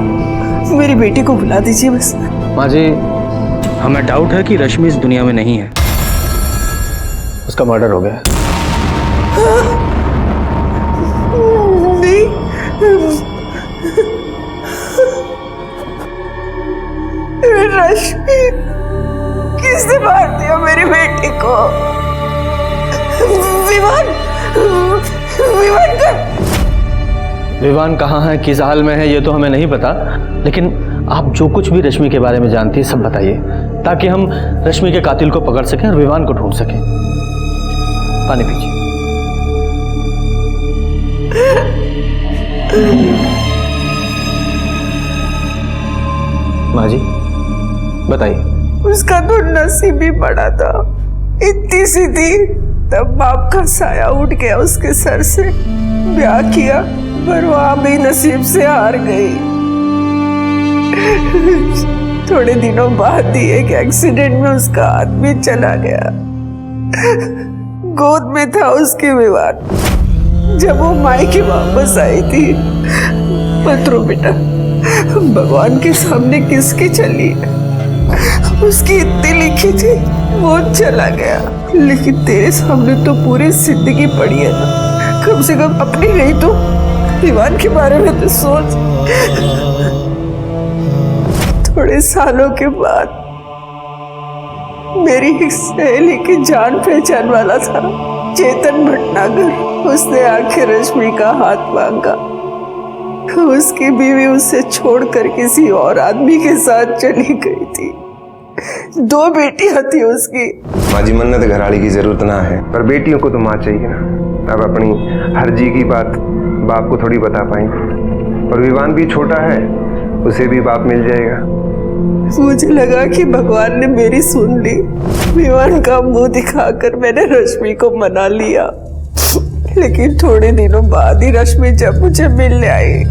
मेरी बेटी को बुला दीजिए बस। माँ जी, हमें डाउट है कि रश्मि इस दुनिया में नहीं है, उसका मर्डर हो गया है। नहीं, रश्मि, किसने मार दिया मेरी बेटी को? विवान, विवान का विवान कहाँ है, किस हाल में है, ये तो हमें नहीं पता, लेकिन आप जो कुछ भी रश्मि के बारे में जानती है सब बताइए, ताकि हम रश्मि के कातिल को पकड़ सकें और विवान को ढूंढ सकें। पानी पीजिए। माँ जी, बताइए। उसका तो नसीब ही बड़ा था, इतनी सी थी तब बाप का साया उठ गया उसके सर से। ब्याह किया पर वहां भी नसीब से हार गई। थोड़े दिनों बाद ही एक एक्सीडेंट में उसका आदमी चला गया। गोद में था उसके विवान। जब वो मायके वापस आई थी, मत रो बेटा, भगवान के सामने किसकी चली है? उसकी इतनी लिखी थी, वो चला गया, लेकिन तेरे सामने तो पूरी जिंदगी पड़ी है ना। कम से कम अपनी नहीं तो दीवान के बारे में तो सोच। थोड़े सालों के बाद मेरी एक सहेली की जान पहचान वाला था, चेतन भटनागर। उसने आखिर रश्मि का हाथ मांगा। उसकी बीवी उसे छोड़कर किसी और आदमी के साथ चली गई थी। 2 बेटियां थी उसकी। माँ जी, मन्नत घराड़ी की जरूरत ना है, पर बेटियों को तो माँ चाहिए ना। अब अपनी हर्जी की बात बाप को थोड़ी बता पाएंगे, और विवान भी छोटा है, उसे भी बाप मिल जाएगा। मुझे लगा कि भगवान ने मेरी सुन ली। विवान का मुंह दिखाकर मैंने रश्मि को मना लिया। लेकिन थोड़े दिनों बाद ही रश्मि जब मुझे मिलने आई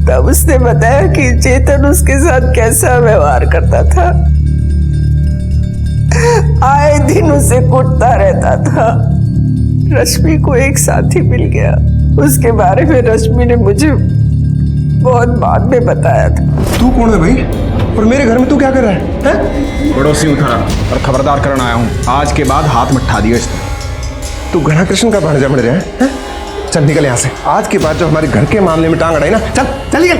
तब उसने बताया कि चेतन उसके साथ कैसा व्यवहार करता था। आए दिन उसे कुटता रहता था। रश्मि को एक साथी मिल गया, उसके बारे में रश्मि ने मुझे बहुत बाद में बताया था। तू कौन है भाई और मेरे घर में तू क्या कर रहा है? पड़ोसी हूँ थारा और खबरदार करना आया हूँ। आज के बाद हाथ में ठा दियो इसने। तू घना कृष्ण का भांजा बन रहा है? चल निकल यहाँ से। आज के बाद जो हमारे घर के मामले में टांग अड़ाई ना, चल चल निकल,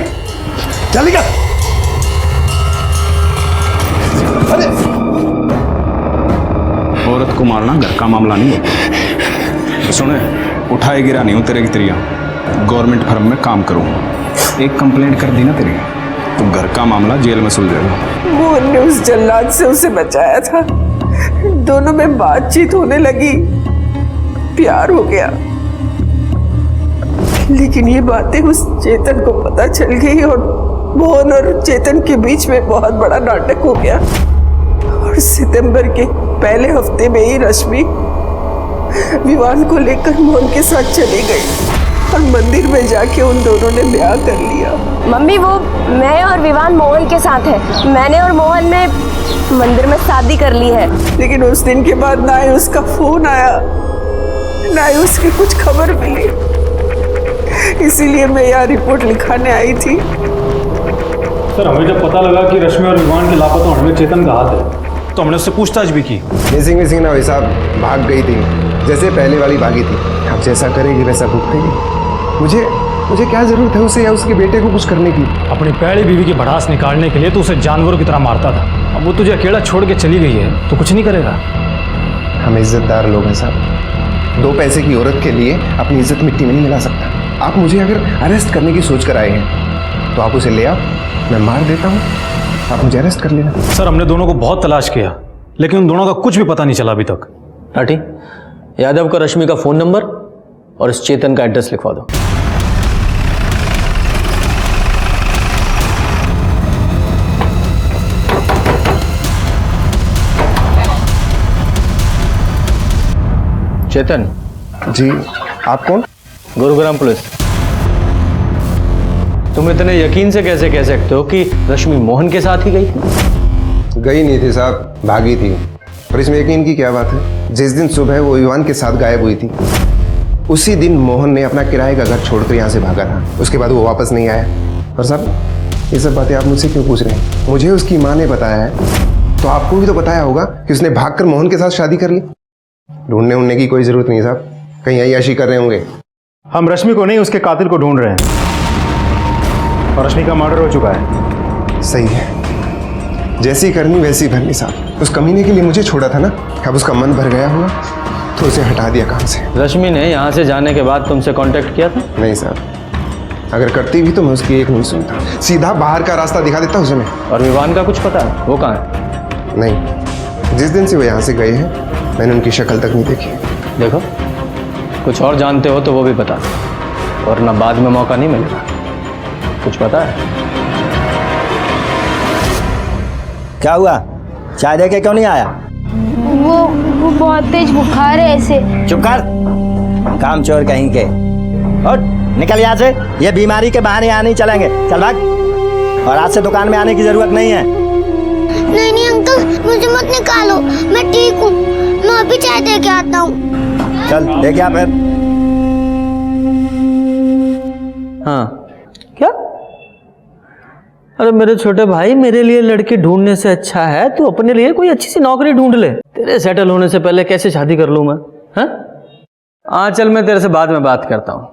चल निकल। अरे औरत को मारना घर का मामला नहीं होता। सुने, उठाए गिरा नहीं हूँ तेरे की तेरिया। गवर्नमेंट फर्म में काम करूँ, एक कंप्लेंट कर दी ना तेरी तो घर का मामला जेल में सुलझेगा। मोहन ने उस जल्लाद से उसे बचाया था। दोनों में बातचीत होने लगी, प्यार हो गया। लेकिन ये बातें उस चेतन को पता चल गई और मोहन और चेतन के बीच में बहुत बड़ा नाटक हो गया। और सितंबर के पहले हफ्ते में ही रश्मि विवान को लेकर मोहन के साथ चली गई और मंदिर में जाके उन दोनों ने ब्याह कर लिया। मम्मी, वो मैं और विवान मोहन के साथ है। मैंने और मोहन ने मंदिर में शादी कर ली है। लेकिन उस दिन के बाद ना ही उसका फोन आया, ना ही उसकी कुछ खबर मिली। इसीलिए मैं यहाँ रिपोर्ट लिखाने आई थी। सर, हमें जब पता लगा कि रश्मि और विवान के लापता होने में चेतन का हाथ है तो हमने उससे पूछताछ भी की। मिसिंग ना भाई साहब, भाग गई थी जैसे पहले वाली भागी थी। अब जैसा करेगी वैसा भुगतेगी। मुझे क्या जरूरत है उसे या उसके बेटे को कुछ करने की? अपनी पहली बीवी की भड़ास निकालने के लिए तो उसे जानवरों की तरह मारता था। अब वो तुझे अकेला छोड़ के चली गई है तो कुछ नहीं करेगा। हम इज्जतदार लोग हैं साहब। 2 पैसे की औरत के लिए अपनी इज्जत मिट्टी में नहीं मिला सकता। आप मुझे अगर अरेस्ट करने की सोच कर आए हैं तो आप उसे ले आओ, मैं मार देता हूँ, आप मुझे अरेस्ट कर लेना। सर, हमने दोनों को बहुत तलाश किया लेकिन उन दोनों का कुछ भी पता नहीं चला अभी तक। टाटी, यादव का रश्मि का फोन नंबर और इस चेतन का एड्रेस लिखवा दो। चेतन जी, आप कौन? गुरुग्राम पुलिस। तुम इतने यकीन से कैसे कह सकते हो कि रश्मि मोहन के साथ ही गई थी? गई नहीं थी साहब, भागी थी। और इसमें यकीन की क्या बात है? जिस दिन सुबह वो विवान के साथ गायब हुई थी उसी दिन मोहन ने अपना किराए का घर छोड़कर यहाँ से भागा था। उसके बाद वो वापस नहीं आया। और साहब, ये सब बातें आप मुझसे क्यों पूछ रहे हैं? मुझे उसकी माँ ने बताया है तो आपको भी तो बताया होगा कि उसने भागकर मोहन के साथ शादी कर ली। ढूंढने उड़ने की कोई जरूरत नहीं साहब, कहीं अय्याशी कर रहे होंगे। हम रश्मि को नहीं, उसके कातिल को ढूंढ रहे हैं और रश्मि का मर्डर हो चुका है। सही है, जैसी करनी वैसी भरनी साहब। उस कमीने के लिए मुझे छोड़ा था ना, अब उसका मन भर गया होगा तो उसे हटा दिया काम से। रश्मि ने यहाँ से जाने के बाद तुमसे कांटेक्ट किया था? नहीं साहब, अगर करती भी तो मैं उसकी एक नहीं सुनता, सीधा बाहर का रास्ता दिखा देता उसे मैं। और विवान का कुछ पता है? वो कहाँ है? नहीं, जिस दिन से वो यहाँ से गए हैं मैंने उनकी शक्ल तक नहीं देखी। देखो, कुछ और जानते हो तो वो भी बता दो, वरना बाद में मौका नहीं मिलेगा। कुछ पता है? क्या हुआ? चाय दे के क्यों नहीं आया? वो बहुत तेज बुखार है ऐसे। चुप कर, काम चोर कहीं के। उठ, निकल यहाँ से। ये बीमारी के बहाने यहाँ नहीं चलेंगे। चल भाग। और आज से दुकान में आने की जरूरत नहीं है। नहीं नहीं अंकल, मुझे मत निकालो, मैं ठीक हूँ। मैं अभी चाय दे के आता हूँ। चल देख आ फिर। हाँ, क्या? अरे मेरे छोटे भाई, मेरे लिए लड़की ढूंढने से अच्छा है तू अपने लिए कोई अच्छी सी नौकरी ढूंढ ले। तेरे सेटल होने से पहले कैसे शादी कर लूं मैं? हाँ चल, मैं तेरे से बाद में बात करता हूँ।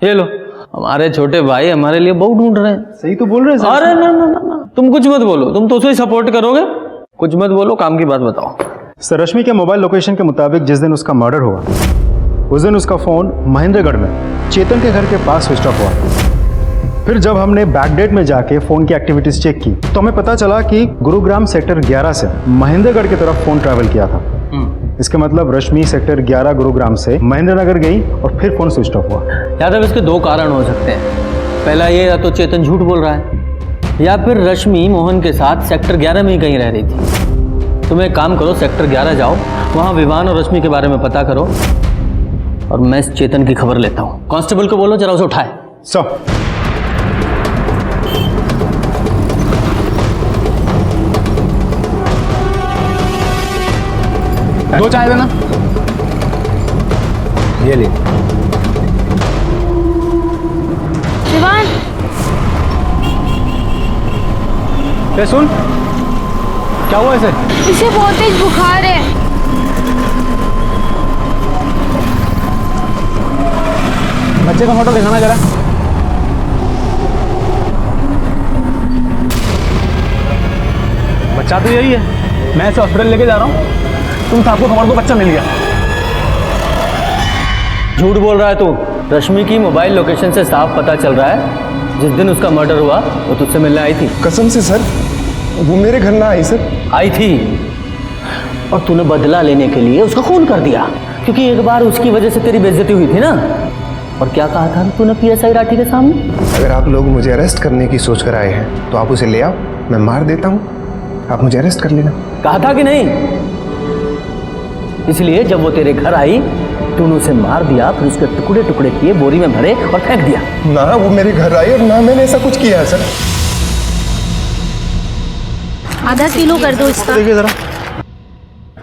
ये लो, हमारे छोटे भाई हमारे लिए बहू ढूंढ रहे हैं। सही तो बोल रहे हैं। अरे ना ना ना, तुम कुछ मत बोलो, तुम तो उसे ही सपोर्ट करोगे। कुछ मत बोलो, काम की बात बताओ। सर, रश्मि के मोबाइल लोकेशन के मुताबिक जिस दिन उसका मर्डर हुआ उस दिन उसका फोन महेंद्रगढ़ में चेतन के घर के पास स्विच ऑफ हुआ। फिर जब हमने बैकडेट में जाके फोन की एक्टिविटीज चेक की तो हमें पता चला कि गुरुग्राम सेक्टर 11 से महेंद्रगढ़ की तरफ फोन ट्रैवल किया था। इसका मतलब रश्मि सेक्टर 11 गुरुग्राम से महेंद्रनगर गई और फिर फोन स्विच ऑफ हुआ। यादव, इसके 2 कारण हो सकते हैं। पहला ये, या तो चेतन झूठ बोल रहा है या फिर रश्मि मोहन के साथ सेक्टर 11 में ही कहीं रह रही थी। तुम एक काम करो, सेक्टर 11 जाओ, वहाँ विवान और रश्मि के बारे में पता करो और मैं इस चेतन की खबर लेता हूँ। कांस्टेबल को बोलो जरा उसे उठाए। सर दो चाय देना। ये ले। विवान, ये सुन, क्या हुआ इसे? इसे बहुत तेज बुखार है। बच्चे का फोटो दिखाना जरा। बच्चा तो यही है, मैं इसे हॉस्पिटल लेके जा रहा हूँ। तुम साहब को खबर दो, बच्चा मिल गया। झूठ बोल रहा है तू। रश्मि की मोबाइल लोकेशन से साफ पता चल रहा है जिस दिन उसका मर्डर हुआ वो तुझसे मिलने आई थी। कसम से सर, वो मेरे घर ना आई सर। आई थी और तूने बदला लेने के लिए उसका खून कर दिया, क्योंकि एक बार उसकी वजह से तेरी बेइज्जती हुई थी ना। और क्या कहा था तूने पीएसआई राठी के सामने? अगर आप लोग मुझे अरेस्ट करने की सोच कर आए हैं तो आप उसे ले आओ, मैं मार देता हूँ, आप मुझे अरेस्ट कर लेना। कहा था कि नहीं? इसलिए जब वो तेरे घर आई तूने उसे मार दिया, फिर उसके टुकड़े टुकड़े किए, बोरी में भरे और फेंक दिया। ना वो मेरे घर आई और ना मैंने ऐसा कुछ किया है सर। आधा किलो कर दो इसका। देखिए जरा,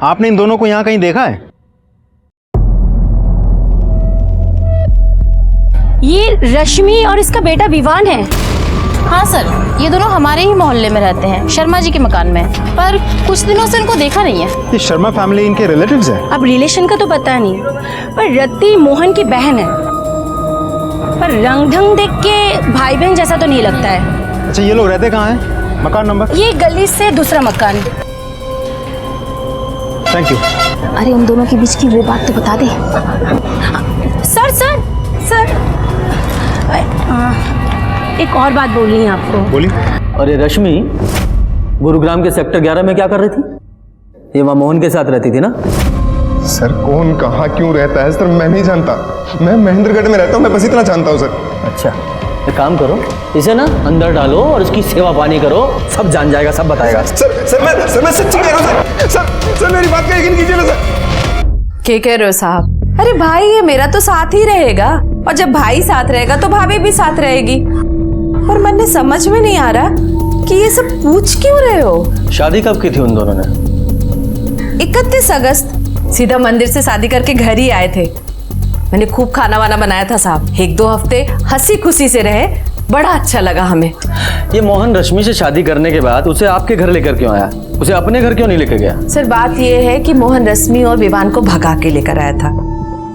आपने इन दोनों को यहाँ कहीं देखा है? ये रश्मि और इसका बेटा विवान है। हाँ सर, ये दोनों हमारे ही मोहल्ले में रहते हैं, शर्मा जी के मकान में, पर कुछ दिनों से इनको देखा नहीं है। ये शर्मा फैमिली इनके रिलेटिव्स हैं? अब रिलेशन का तो पता नहीं, पर रत्ती मोहन की बहन है। पर रंग ढंग देख के भाई बहन जैसा तो नहीं लगता है। अच्छा, ये लोग रहते कहाँ हैं? मकान नंबर? ये गली से दूसरा मकान। Thank you. अरे उन दोनों के बीच की वो बात तो बता दे। सर सर सर, एक और बात बोलनी है आपको। बोलिए। अरे रश्मि गुरुग्राम के सेक्टर 11 में क्या कर रही थी? ये वहाँ मोहन के साथ रहती थी ना? सर कौन कहाँ क्यों रहता है सर मैं नहीं जानता, मैं महेंद्रगढ़ में रहता हूँ, मैं बस इतना जानता हूँ सर। अच्छा, एक काम करो, इसे ना अंदर डालो और इसकी सेवा पानी करो, सब जान जाएगा, सब बताएगा। सर मैं सच्ची कह रहा हूँ सर मेरी बात का यकीन कीजिए ना सर। क्या कह रहे हो साहब? अरे भाई ये मेरा तो साथ ही रहेगा, और जब भाई साथ रहेगा तो भाभी भी साथ रहेगी। और मन समझ में नहीं आ रहा कि ये सब पूछ क्यों रहे हो? शादी कब की थी उन दोनों ने? 31 अगस्त। सीधा मंदिर से शादी करके घर ही आए थे। मैंने खूब खाना वाना बनाया था साहब, 1-2 हफ्ते हंसी खुशी से रहे, बड़ा अच्छा लगा हमें। ये मोहन रश्मि से शादी करने के बाद उसे आपके घर लेकर क्यों आया? उसे अपने घर क्यों नहीं लेकर गया? सर बात ये है कि मोहन रश्मि और विवान को भगा के लेकर आया था।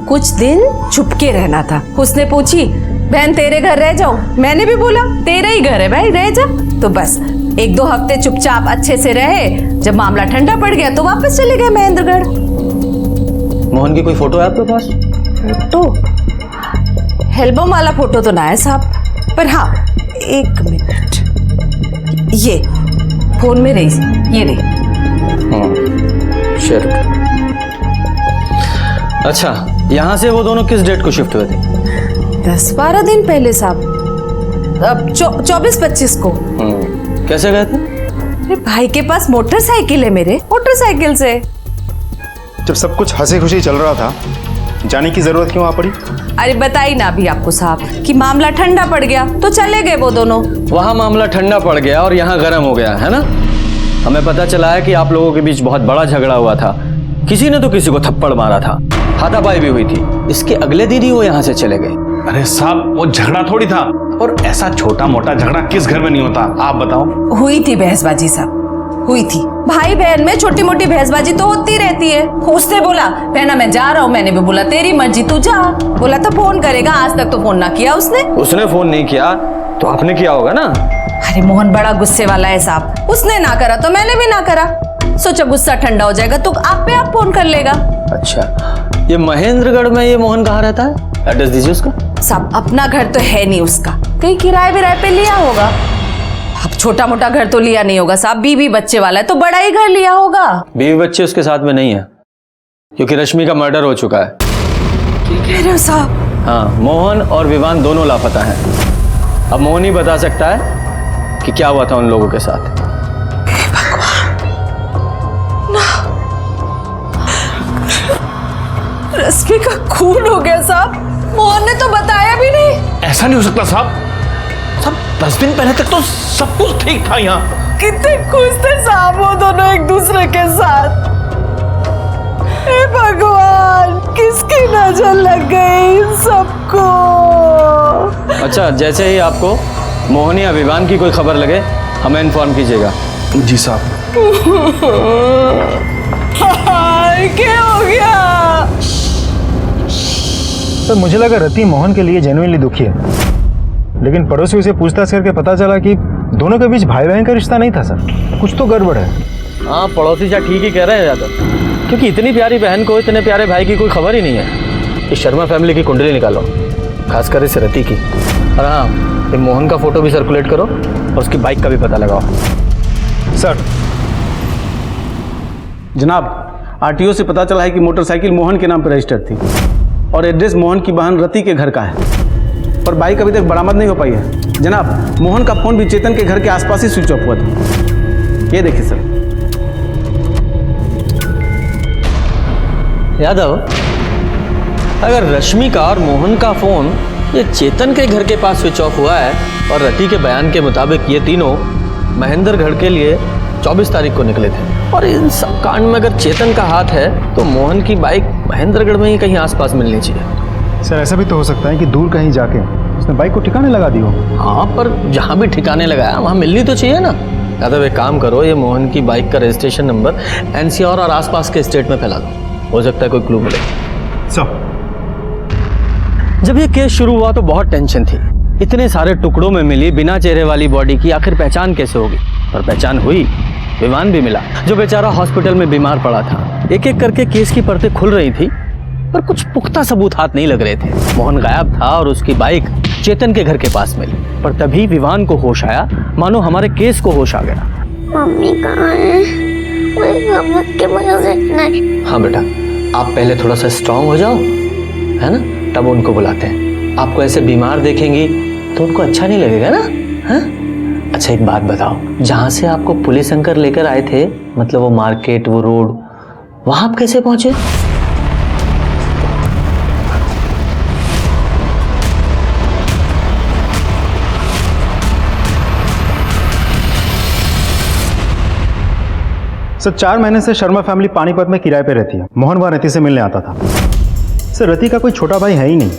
कुछ दिन चुपके रहना था। उसने पूछी बहन तेरे घर रह जाऊं? मैंने भी बोला तेरा ही घर है भाई, रह जा। तो बस 1-2 हफ्ते चुपचाप अच्छे से रहे, जब मामला ठंडा पड़ गया तो वापस चले गए महेंद्रगढ़। मोहन की कोई फोटो है आपके पास? फोटो? एल्बम वाला फोटो तो ना है साहब, पर हाँ 1 मिनट, ये फोन में रही, ये रही। अच्छा, यहाँ से वो दोनों किस डेट को शिफ्ट हुए थे? 10-12 दिन पहले साहब, अब 24-25 को। कैसे गए थे? अरे भाई के पास मोटरसाइकिल है, मेरे मोटरसाइकिल से। जब सब कुछ हंसी खुशी चल रहा था, जाने की जरूरत क्यों आ पड़ी? अरे बताई ना अभी आपको साहब कि मामला ठंडा पड़ गया तो चले गए वो दोनों। वहाँ मामला ठंडा पड़ गया और यहाँ गर्म हो गया है ना? हमें पता चला है कि आप लोगों के बीच बहुत बड़ा झगड़ा हुआ था, किसी ने तो किसी को थप्पड़ मारा था, हाथापाई भी हुई थी। इसके अगले दिन ही वो यहाँ से चले गए। अरे साहब वो झगड़ा थोड़ी था, और ऐसा छोटा मोटा झगड़ा किस घर में नहीं होता, आप बताओ। हुई थी बहसबाजी साहब, हुई थी। भाई बहन में छोटी मोटी बहसबाजी तो होती रहती है। उसने बोला बहना मैं जा रहा हूँ, मैंने भी बोला तेरी मर्जी तू जा। बोला था फोन करेगा, आज तक तो फोन ना किया उसने। उसने फोन नहीं किया तो आपने किया होगा ना? अरे मोहन बड़ा गुस्से वाला है साहब, उसने ना करा तो मैंने भी ना करा। सोचा गुस्सा ठंडा हो जाएगा तो आप पे आप फोन कर लेगा। अच्छा, ये महेंद्रगढ़ में ये मोहन कहाँ रहता है? एड्रेस दीजिए उसका। साहब अपना घर तो है नहीं उसका, कहीं किराए विराए पे लिया होगा। अब छोटा मोटा घर तो लिया नहीं होगा साहब, बीवी बच्चे वाला है तो बड़ा ही घर लिया होगा। बीवी बच्चे उसके साथ में नहीं है, क्योंकि रश्मि का मर्डर हो चुका है। क्या कह रहे हो साहब? हाँ, मोहन और विवान दोनों लापता हैं। अब मोहन ही बता सकता है कि क्या हुआ था उन लोगों के साथ। रश्मि का खून हो गया साहब। मोहन ने तो बताया भी नहीं। ऐसा नहीं हो सकता साहब। 10 दिन पहले तक तो सब कुछ ठीक था यहाँ। कितने खुश थे साहब वो दोनों एक दूसरे के साथ। हे भगवान, किसकी नजर लग गई इन सबको। अच्छा, जैसे ही आपको मोहन या विवान की कोई खबर लगे हमें इन्फॉर्म कीजिएगा। जी साहब। क्या हो गया? सर मुझे लगा रति मोहन के लिए जेन्युइनली दुखी है, लेकिन पड़ोसियों से पूछताछ करके पता चला कि दोनों के बीच भाई बहन का रिश्ता नहीं था सर। कुछ तो गड़बड़ है। हाँ, पड़ोसी शायद ठीक ही कह रहे हैं यादव, क्योंकि इतनी प्यारी बहन को इतने प्यारे भाई की कोई खबर ही नहीं है। इस शर्मा फैमिली की कुंडली निकालो, खासकर इस रति की। और हाँ, एक मोहन का फोटो भी सर्कुलेट करो और उसकी बाइक का भी पता लगाओ। सर जनाब, आरटीओ से पता चला है कि मोटरसाइकिल मोहन के नाम पर रजिस्टर्ड थी और एड्रेस मोहन की बहन रति के घर का है, पर बाइक अभी तक बरामद नहीं हो पाई है। जनाब, मोहन का फोन भी चेतन के घर के आसपास ही स्विच ऑफ हुआ था। ये देखिए सर। यादव, अगर रश्मि का और मोहन का फोन ये चेतन के घर के पास स्विच ऑफ हुआ है और रति के बयान के मुताबिक ये तीनों महेंद्रगढ़ के लिए 24 तारीख को निकले थे, और इन सब कांड में अगर चेतन का हाथ है तो मोहन की बाइक महेंद्रगढ़ में ही कहीं आसपास मिलनी चाहिए। सर ऐसा भी तो हो सकता है कि दूर कहीं जाके उसने बाइक को ठिकाने लगा दी हो। हाँ, पर जहाँ भी ठिकाने लगाया वहाँ मिलनी तो चाहिए ना। यादव, एक काम करो, ये मोहन की बाइक का रजिस्ट्रेशन नंबर एनसीआर और आसपास के स्टेट में फैला दो, हो सकता है कोई क्लू मिले। जब ये केस शुरू हुआ तो बहुत टेंशन थी। इतने सारे टुकड़ों में मिली बिना चेहरे वाली बॉडी की आखिर पहचान कैसे होगी? पर पहचान हुई, विमान भी मिला जो बेचारा हॉस्पिटल में बीमार पड़ा था। एक एक करके केस की परतें खुल रही थी, पर कुछ पुख्ता सबूत हाथ नहीं लग रहे थे। मोहन गायब था और उसकी बाइक चेतन के घर के पास मिली, पर तभी विवान को होश आया, मानो हमारे केस को होश आ गया। मम्मी कहाँ है? मुझे के वजह से नहीं। हाँ बेटा, आप पहले थोड़ा सा स्ट्रांग हो जाओ, है ना, तब उनको बुलाते हैं। आपको ऐसे बीमार देखेंगी तो उनको अच्छा नहीं लगेगा ना। हाँ? अच्छा एक बात बताओ, जहाँ से आपको पुलिस अंकल लेकर आए थे, मतलब वो मार्केट, वो रोड, वहाँ आप कैसे पहुंचे? सर 4 महीने से शर्मा फैमिली पानीपत में किराए पे रहती है। मोहन वहाँ रति से मिलने आता था। सर रति का कोई छोटा भाई है ही नहीं,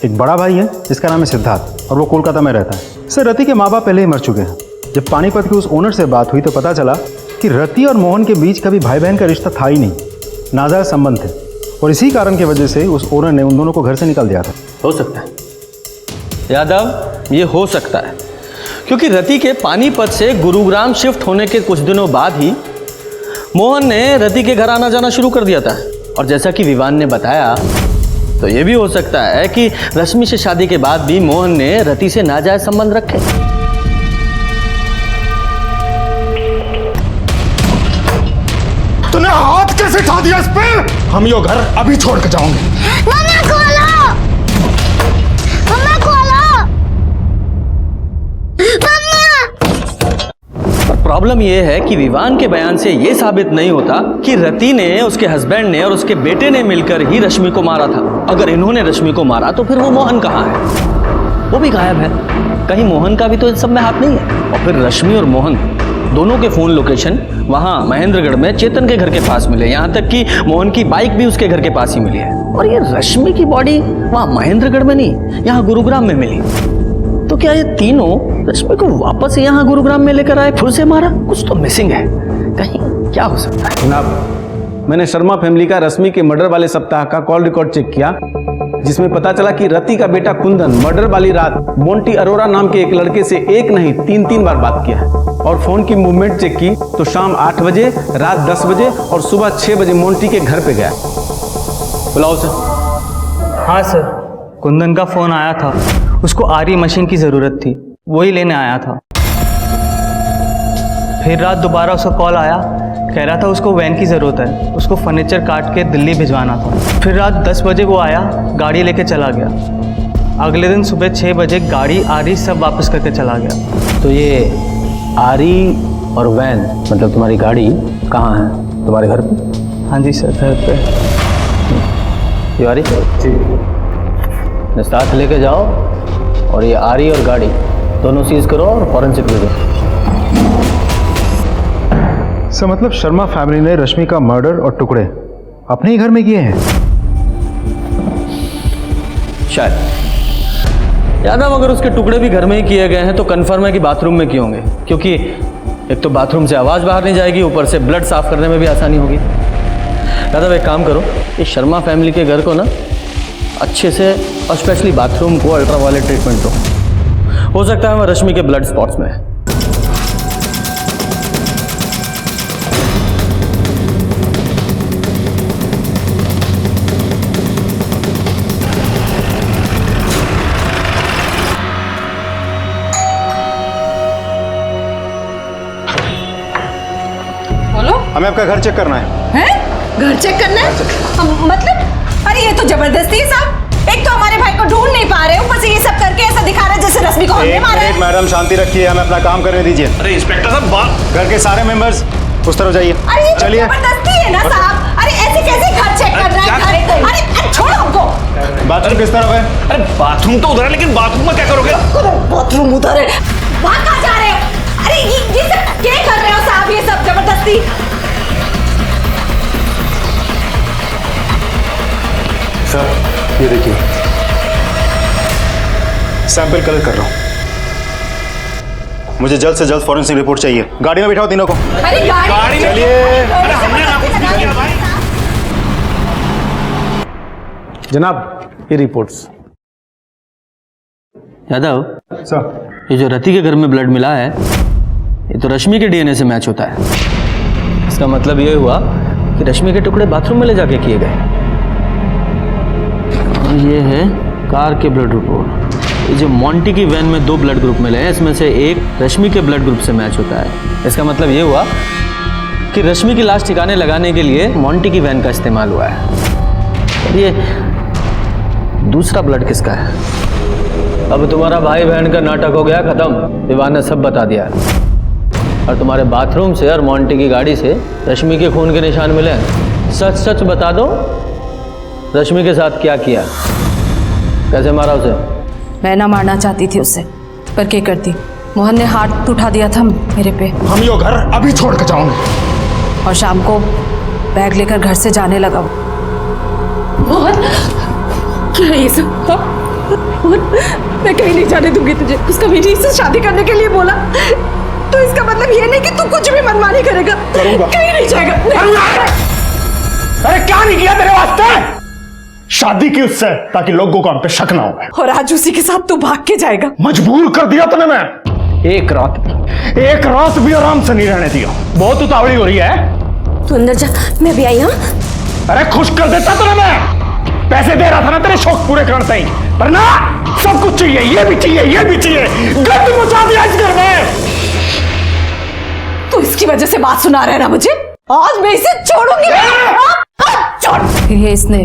एक बड़ा भाई है जिसका नाम है सिद्धार्थ, और वो कोलकाता में रहता है। सर रति के माँ बाप पहले ही मर चुके हैं। जब पानीपत के उस ओनर से बात हुई तो पता चला कि रति और मोहन के बीच कभी भाई बहन का रिश्ता था ही नहीं, नाजायज संबंध थे, और इसी कारण की वजह से उस ओनर ने उन दोनों को घर से निकाल दिया था। हो सकता है यादव, ये हो सकता है, क्योंकि रति के पानीपत से गुरुग्राम शिफ्ट होने के कुछ दिनों बाद ही मोहन ने रति के घर आना जाना शुरू कर दिया था। और जैसा कि विवान ने बताया, तो ये भी हो सकता है कि रश्मि से शादी के बाद भी मोहन ने रति से नाजायज संबंध रखे। तूने हाथ कैसे उठा दिया इस पे? हम यो घर अभी छोड़ के जाओगे। मम्मा खोलो, मम्मा खोलो, मम्मा। पर प्रॉब्लम ये है कि विवान के बयान से ये साबित नहीं होता कि रति ने, उसके हस्बैंड ने और उसके बेटे ने मिलकर ही रश्मि को मारा था। अगर इन्होंने रश्मि को मारा तो फिर वो मोहन कहाँ है? वो भी गायब है। कहीं मोहन का भी तो इन सब में हाथ नहीं है। और फिर रश्मि और मोहन दोनों के फोन लोकेशन वहाँ महेंद्रगढ़ में चेतन के घर के पास मिले, यहाँ तक कि मोहन की बाइक भी उसके घर के पास ही मिली है। और ये रश्मि की बॉडी वहाँ महेंद्रगढ़ में नहीं, यहाँ गुरुग्राम में मिली। तो क्या ये तीनों रश्मि को वापस यहाँ गुरुग्राम में लेकर आए, फिर से मारा? कुछ तो मिसिंग है, कहीं क्या हो सकता है? जनाब, मैंने शर्मा फैमिली का रश्मि के मर्डर वाले सप्ताह का कॉल रिकॉर्ड चेक किया, जिसमें पता चला कि रति का बेटा कुंदन मर्डर वाली रात मोंटी अरोरा नाम के एक लड़के से एक नहीं 3 बार बात किया है। और फोन की मूवमेंट चेक की तो शाम 8 बजे, रात 10 बजे और सुबह 6 बजे मोंटी के घर पे गया। बुलाओ सर। हाँ सर, कुंदन का फोन आया था, उसको आरी मशीन की ज़रूरत थी, वही लेने आया था। फिर रात दोबारा उसका कॉल आया, कह रहा था उसको वैन की ज़रूरत है, उसको फर्नीचर काट के दिल्ली भिजवाना था। फिर रात 10 बजे वो आया, गाड़ी लेके चला गया। अगले दिन सुबह 6 बजे गाड़ी आरी सब वापस करके चला गया। तो ये आरी और वैन, मतलब तुम्हारी गाड़ी कहाँ है? तुम्हारे घर पे? हाँ जी सर, घर पे। तिवारी साथ लेके जाओ और ये आरी और गाड़ी दोनों सीज करो और फॉरेंसिक भेजो। सर मतलब शर्मा फैमिली ने रश्मि का मर्डर और टुकड़े अपने ही घर में किए हैं? शायद। यादव अगर उसके टुकड़े भी घर में ही किए गए हैं तो कंफर्म है कि बाथरूम में किए होंगे, क्योंकि एक तो बाथरूम से आवाज बाहर नहीं जाएगी, ऊपर से ब्लड साफ करने में भी आसानी होगी। यादव एक काम करो, इस शर्मा फैमिली के घर को ना अच्छे से और स्पेशली बाथरूम को अल्ट्रावायलेट ट्रीटमेंट दो। हो सकता है वह रश्मि के ब्लड स्पॉट्स में है। हमें आपका घर चेक करना है। घर चेक करना है? मतलब अरे ये तो जबरदस्ती है साहब। एक तो हमारे भाई को ढूंढ नहीं पा रहे, ऊपर से ये सब करके ऐसा दिखा रहे जैसे रश्मि को हमने मारा है। मैडम शांति रखिए, हमें अपना काम करने दीजिए। अरे इंस्पेक्टर साहब, घर के सारे मेंबर्स उस तरफ जाइए। अरे ये चलिए, जबरदस्ती है ना साहब। अरे ऐसे कैसे घर चेक कर रहा है? अरे छोड़ो हमको। बाथरूम किस तरफ है? अरे बाथरूम तो उधर है, लेकिन बाथरूम में क्या करोगे? बाथरूम उधर है, वहाँ कहाँ जा रहे हो? अरे ये सब क्या कर रहे हो साहब? ये सब जबरदस्ती। सर ये देखिए, सैंपल कलेक्ट कर रहा हूं। मुझे जल्द से जल्द फॉरेंसिक रिपोर्ट चाहिए। गाड़ी में बिठाओ तीनों को। अरे गाड़ी में चलिए। जनाब ये रिपोर्ट्स। यादव सर, ये जो रति के घर में ब्लड मिला है ये तो रश्मि के डीएनए से मैच होता है। इसका मतलब ये हुआ कि रश्मि के टुकड़े बाथरूम में ले जाके किए गए। और ये है कार के ब्लड रिपोर्ट। ये जो मोंटी की वैन में 2 ब्लड ग्रुप मिले हैं, इसमें से एक रश्मि के ब्लड ग्रुप से मैच होता है। इसका मतलब ये हुआ कि रश्मि की लाश ठिकाने लगाने के लिए मोंटी की वैन का इस्तेमाल हुआ है। और ये दूसरा ब्लड किसका है? अब तुम्हारा भाई बहन का नाटक हो गया खत्म। विवान ने सब बता दिया। और तुम्हारे बाथरूम से और मोंटी की गाड़ी से रश्मि के खून के निशान मिले हैं। सच सच बता दो, रश्मि के साथ क्या किया, कैसे मारा उसे? मैं ना मारना चाहती थी उसे, पर क्या करती, मोहन ने हाथ उठा दिया था मेरे पे। हम यो घर अभी छोड़ के जाऊंगे। और शाम को बैग लेकर घर से जाने लगा। मोहन, क्या है ये सब? मोहन, मैं कहीं नहीं जाने दूंगी तुझे। उसका मेरी से शादी करने के लिए बोला, तो इसका मतलब ये नहीं कि तू कुछ भी मनमानी करेगा। करूंगा। कहीं नहीं जाएगा। अरे क्या नहीं किया तेरे वास्ते? शादी की उससे ताकि लोगों को हम पे शक ना हो। और आज उसी के साथ तू भाग के जाएगा। मजबूर कर दिया तूने। मैं एक रात भी आराम से नहीं रहने दिया। बहुत उतावली हो रही है। तू अंदर जा, मैं भी आई। हाँ, अरे खुश कर देता तूने। मैं पैसे दे रहा था ना तेरे शौक पूरे करने ही, पर ना सब कुछ चाहिए, ये भी चाहिए, ये भी चाहिए। गंद मचा दिया इस घर में। तू इसकी वजह से बात सुना रहा है ना मुझे। आज मैं इसे छोड़ूंगी। छोड़। फिर ये इसने,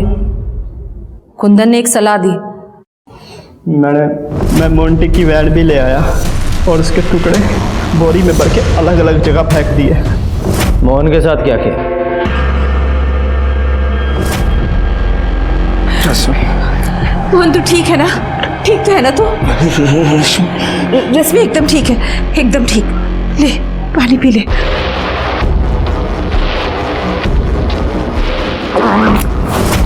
कुंदन ने एक सलाह दी। मैं मोंटी की वैन भी ले आया और उसके टुकड़े बोरी में भर के अलग अलग जगह फेंक दिए। मोहन के साथ क्या किया? मोहन, तू ठीक है ना? ठीक तो है ना तू? रश्मि एकदम ठीक है, एकदम ठीक। ले पानी पी ले।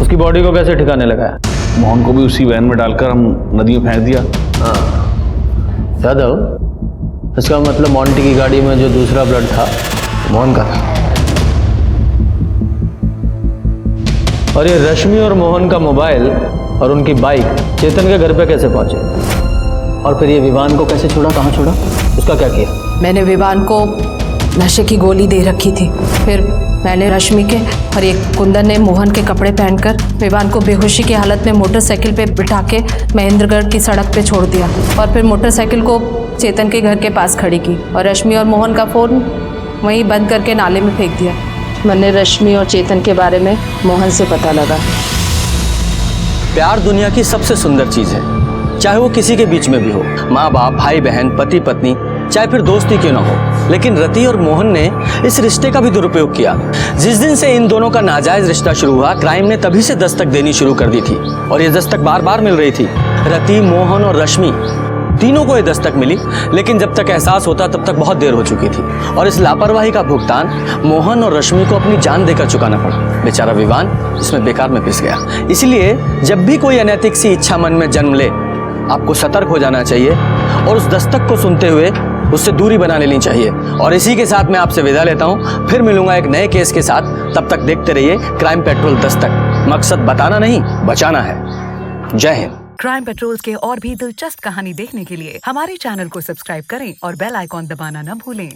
उसकी बॉडी को कैसे ठिकाने लगाया? मोहन को भी उसी वैन में डालकर हम नदी में फेंक दिया। यादव, इसका मतलब मोंटी की गाड़ी में जो दूसरा ब्लड था मोहन का था। और ये रश्मि और मोहन का मोबाइल और उनकी बाइक चेतन के घर पे कैसे पहुंचे? और फिर ये विवान को कैसे छोड़ा, कहाँ छोड़ा, उसका क्या किया? मैंने विवान को नशे की गोली दे रखी थी। फिर मैंने रश्मि के और एक कुंदन ने मोहन के कपड़े पहनकर विवान को बेहोशी की हालत में मोटरसाइकिल पे बिठा के महेंद्रगढ़ की सड़क पे छोड़ दिया। और फिर मोटरसाइकिल को चेतन के घर के पास खड़ी की और रश्मि और मोहन का फ़ोन वहीं बंद करके नाले में फेंक दिया। मैंने रश्मि और चेतन के बारे में मोहन से पता लगा। प्यार दुनिया की सबसे सुंदर चीज़ है, चाहे वो किसी के बीच में भी हो, माँ बाप, भाई बहन, पति पत्नी, चाहे फिर दोस्ती क्यों ना हो। लेकिन रति और मोहन ने इस रिश्ते का भी दुरुपयोग किया। जिस दिन से इन दोनों का नाजायज रिश्ता शुरू हुआ, क्राइम ने तभी से दस्तक देनी शुरू कर दी थी और ये दस्तक बार बार मिल रही थी। रति, मोहन और रश्मि तीनों को ये दस्तक मिली, लेकिन जब तक एहसास होता तब तक बहुत देर हो चुकी थी और इस लापरवाही का भुगतान मोहन और रश्मि को अपनी जान देकर चुकाना पड़ा। बेचारा विवान इसमें बेकार में पिस गया। इसलिए जब भी कोई अनैतिक सी इच्छा मन में जन्म ले, आपको सतर्क हो जाना चाहिए और उस दस्तक को सुनते हुए उससे दूरी बना लेनी चाहिए। और इसी के साथ मैं आपसे विदा लेता हूं, फिर मिलूंगा एक नए केस के साथ। तब तक देखते रहिए क्राइम पेट्रोल दस्तक। मकसद बताना नहीं, बचाना है। जय हिंद। क्राइम पेट्रोल के और भी दिलचस्प कहानी देखने के लिए हमारे चैनल को सब्सक्राइब करें और बेल आइकॉन दबाना न भूलें।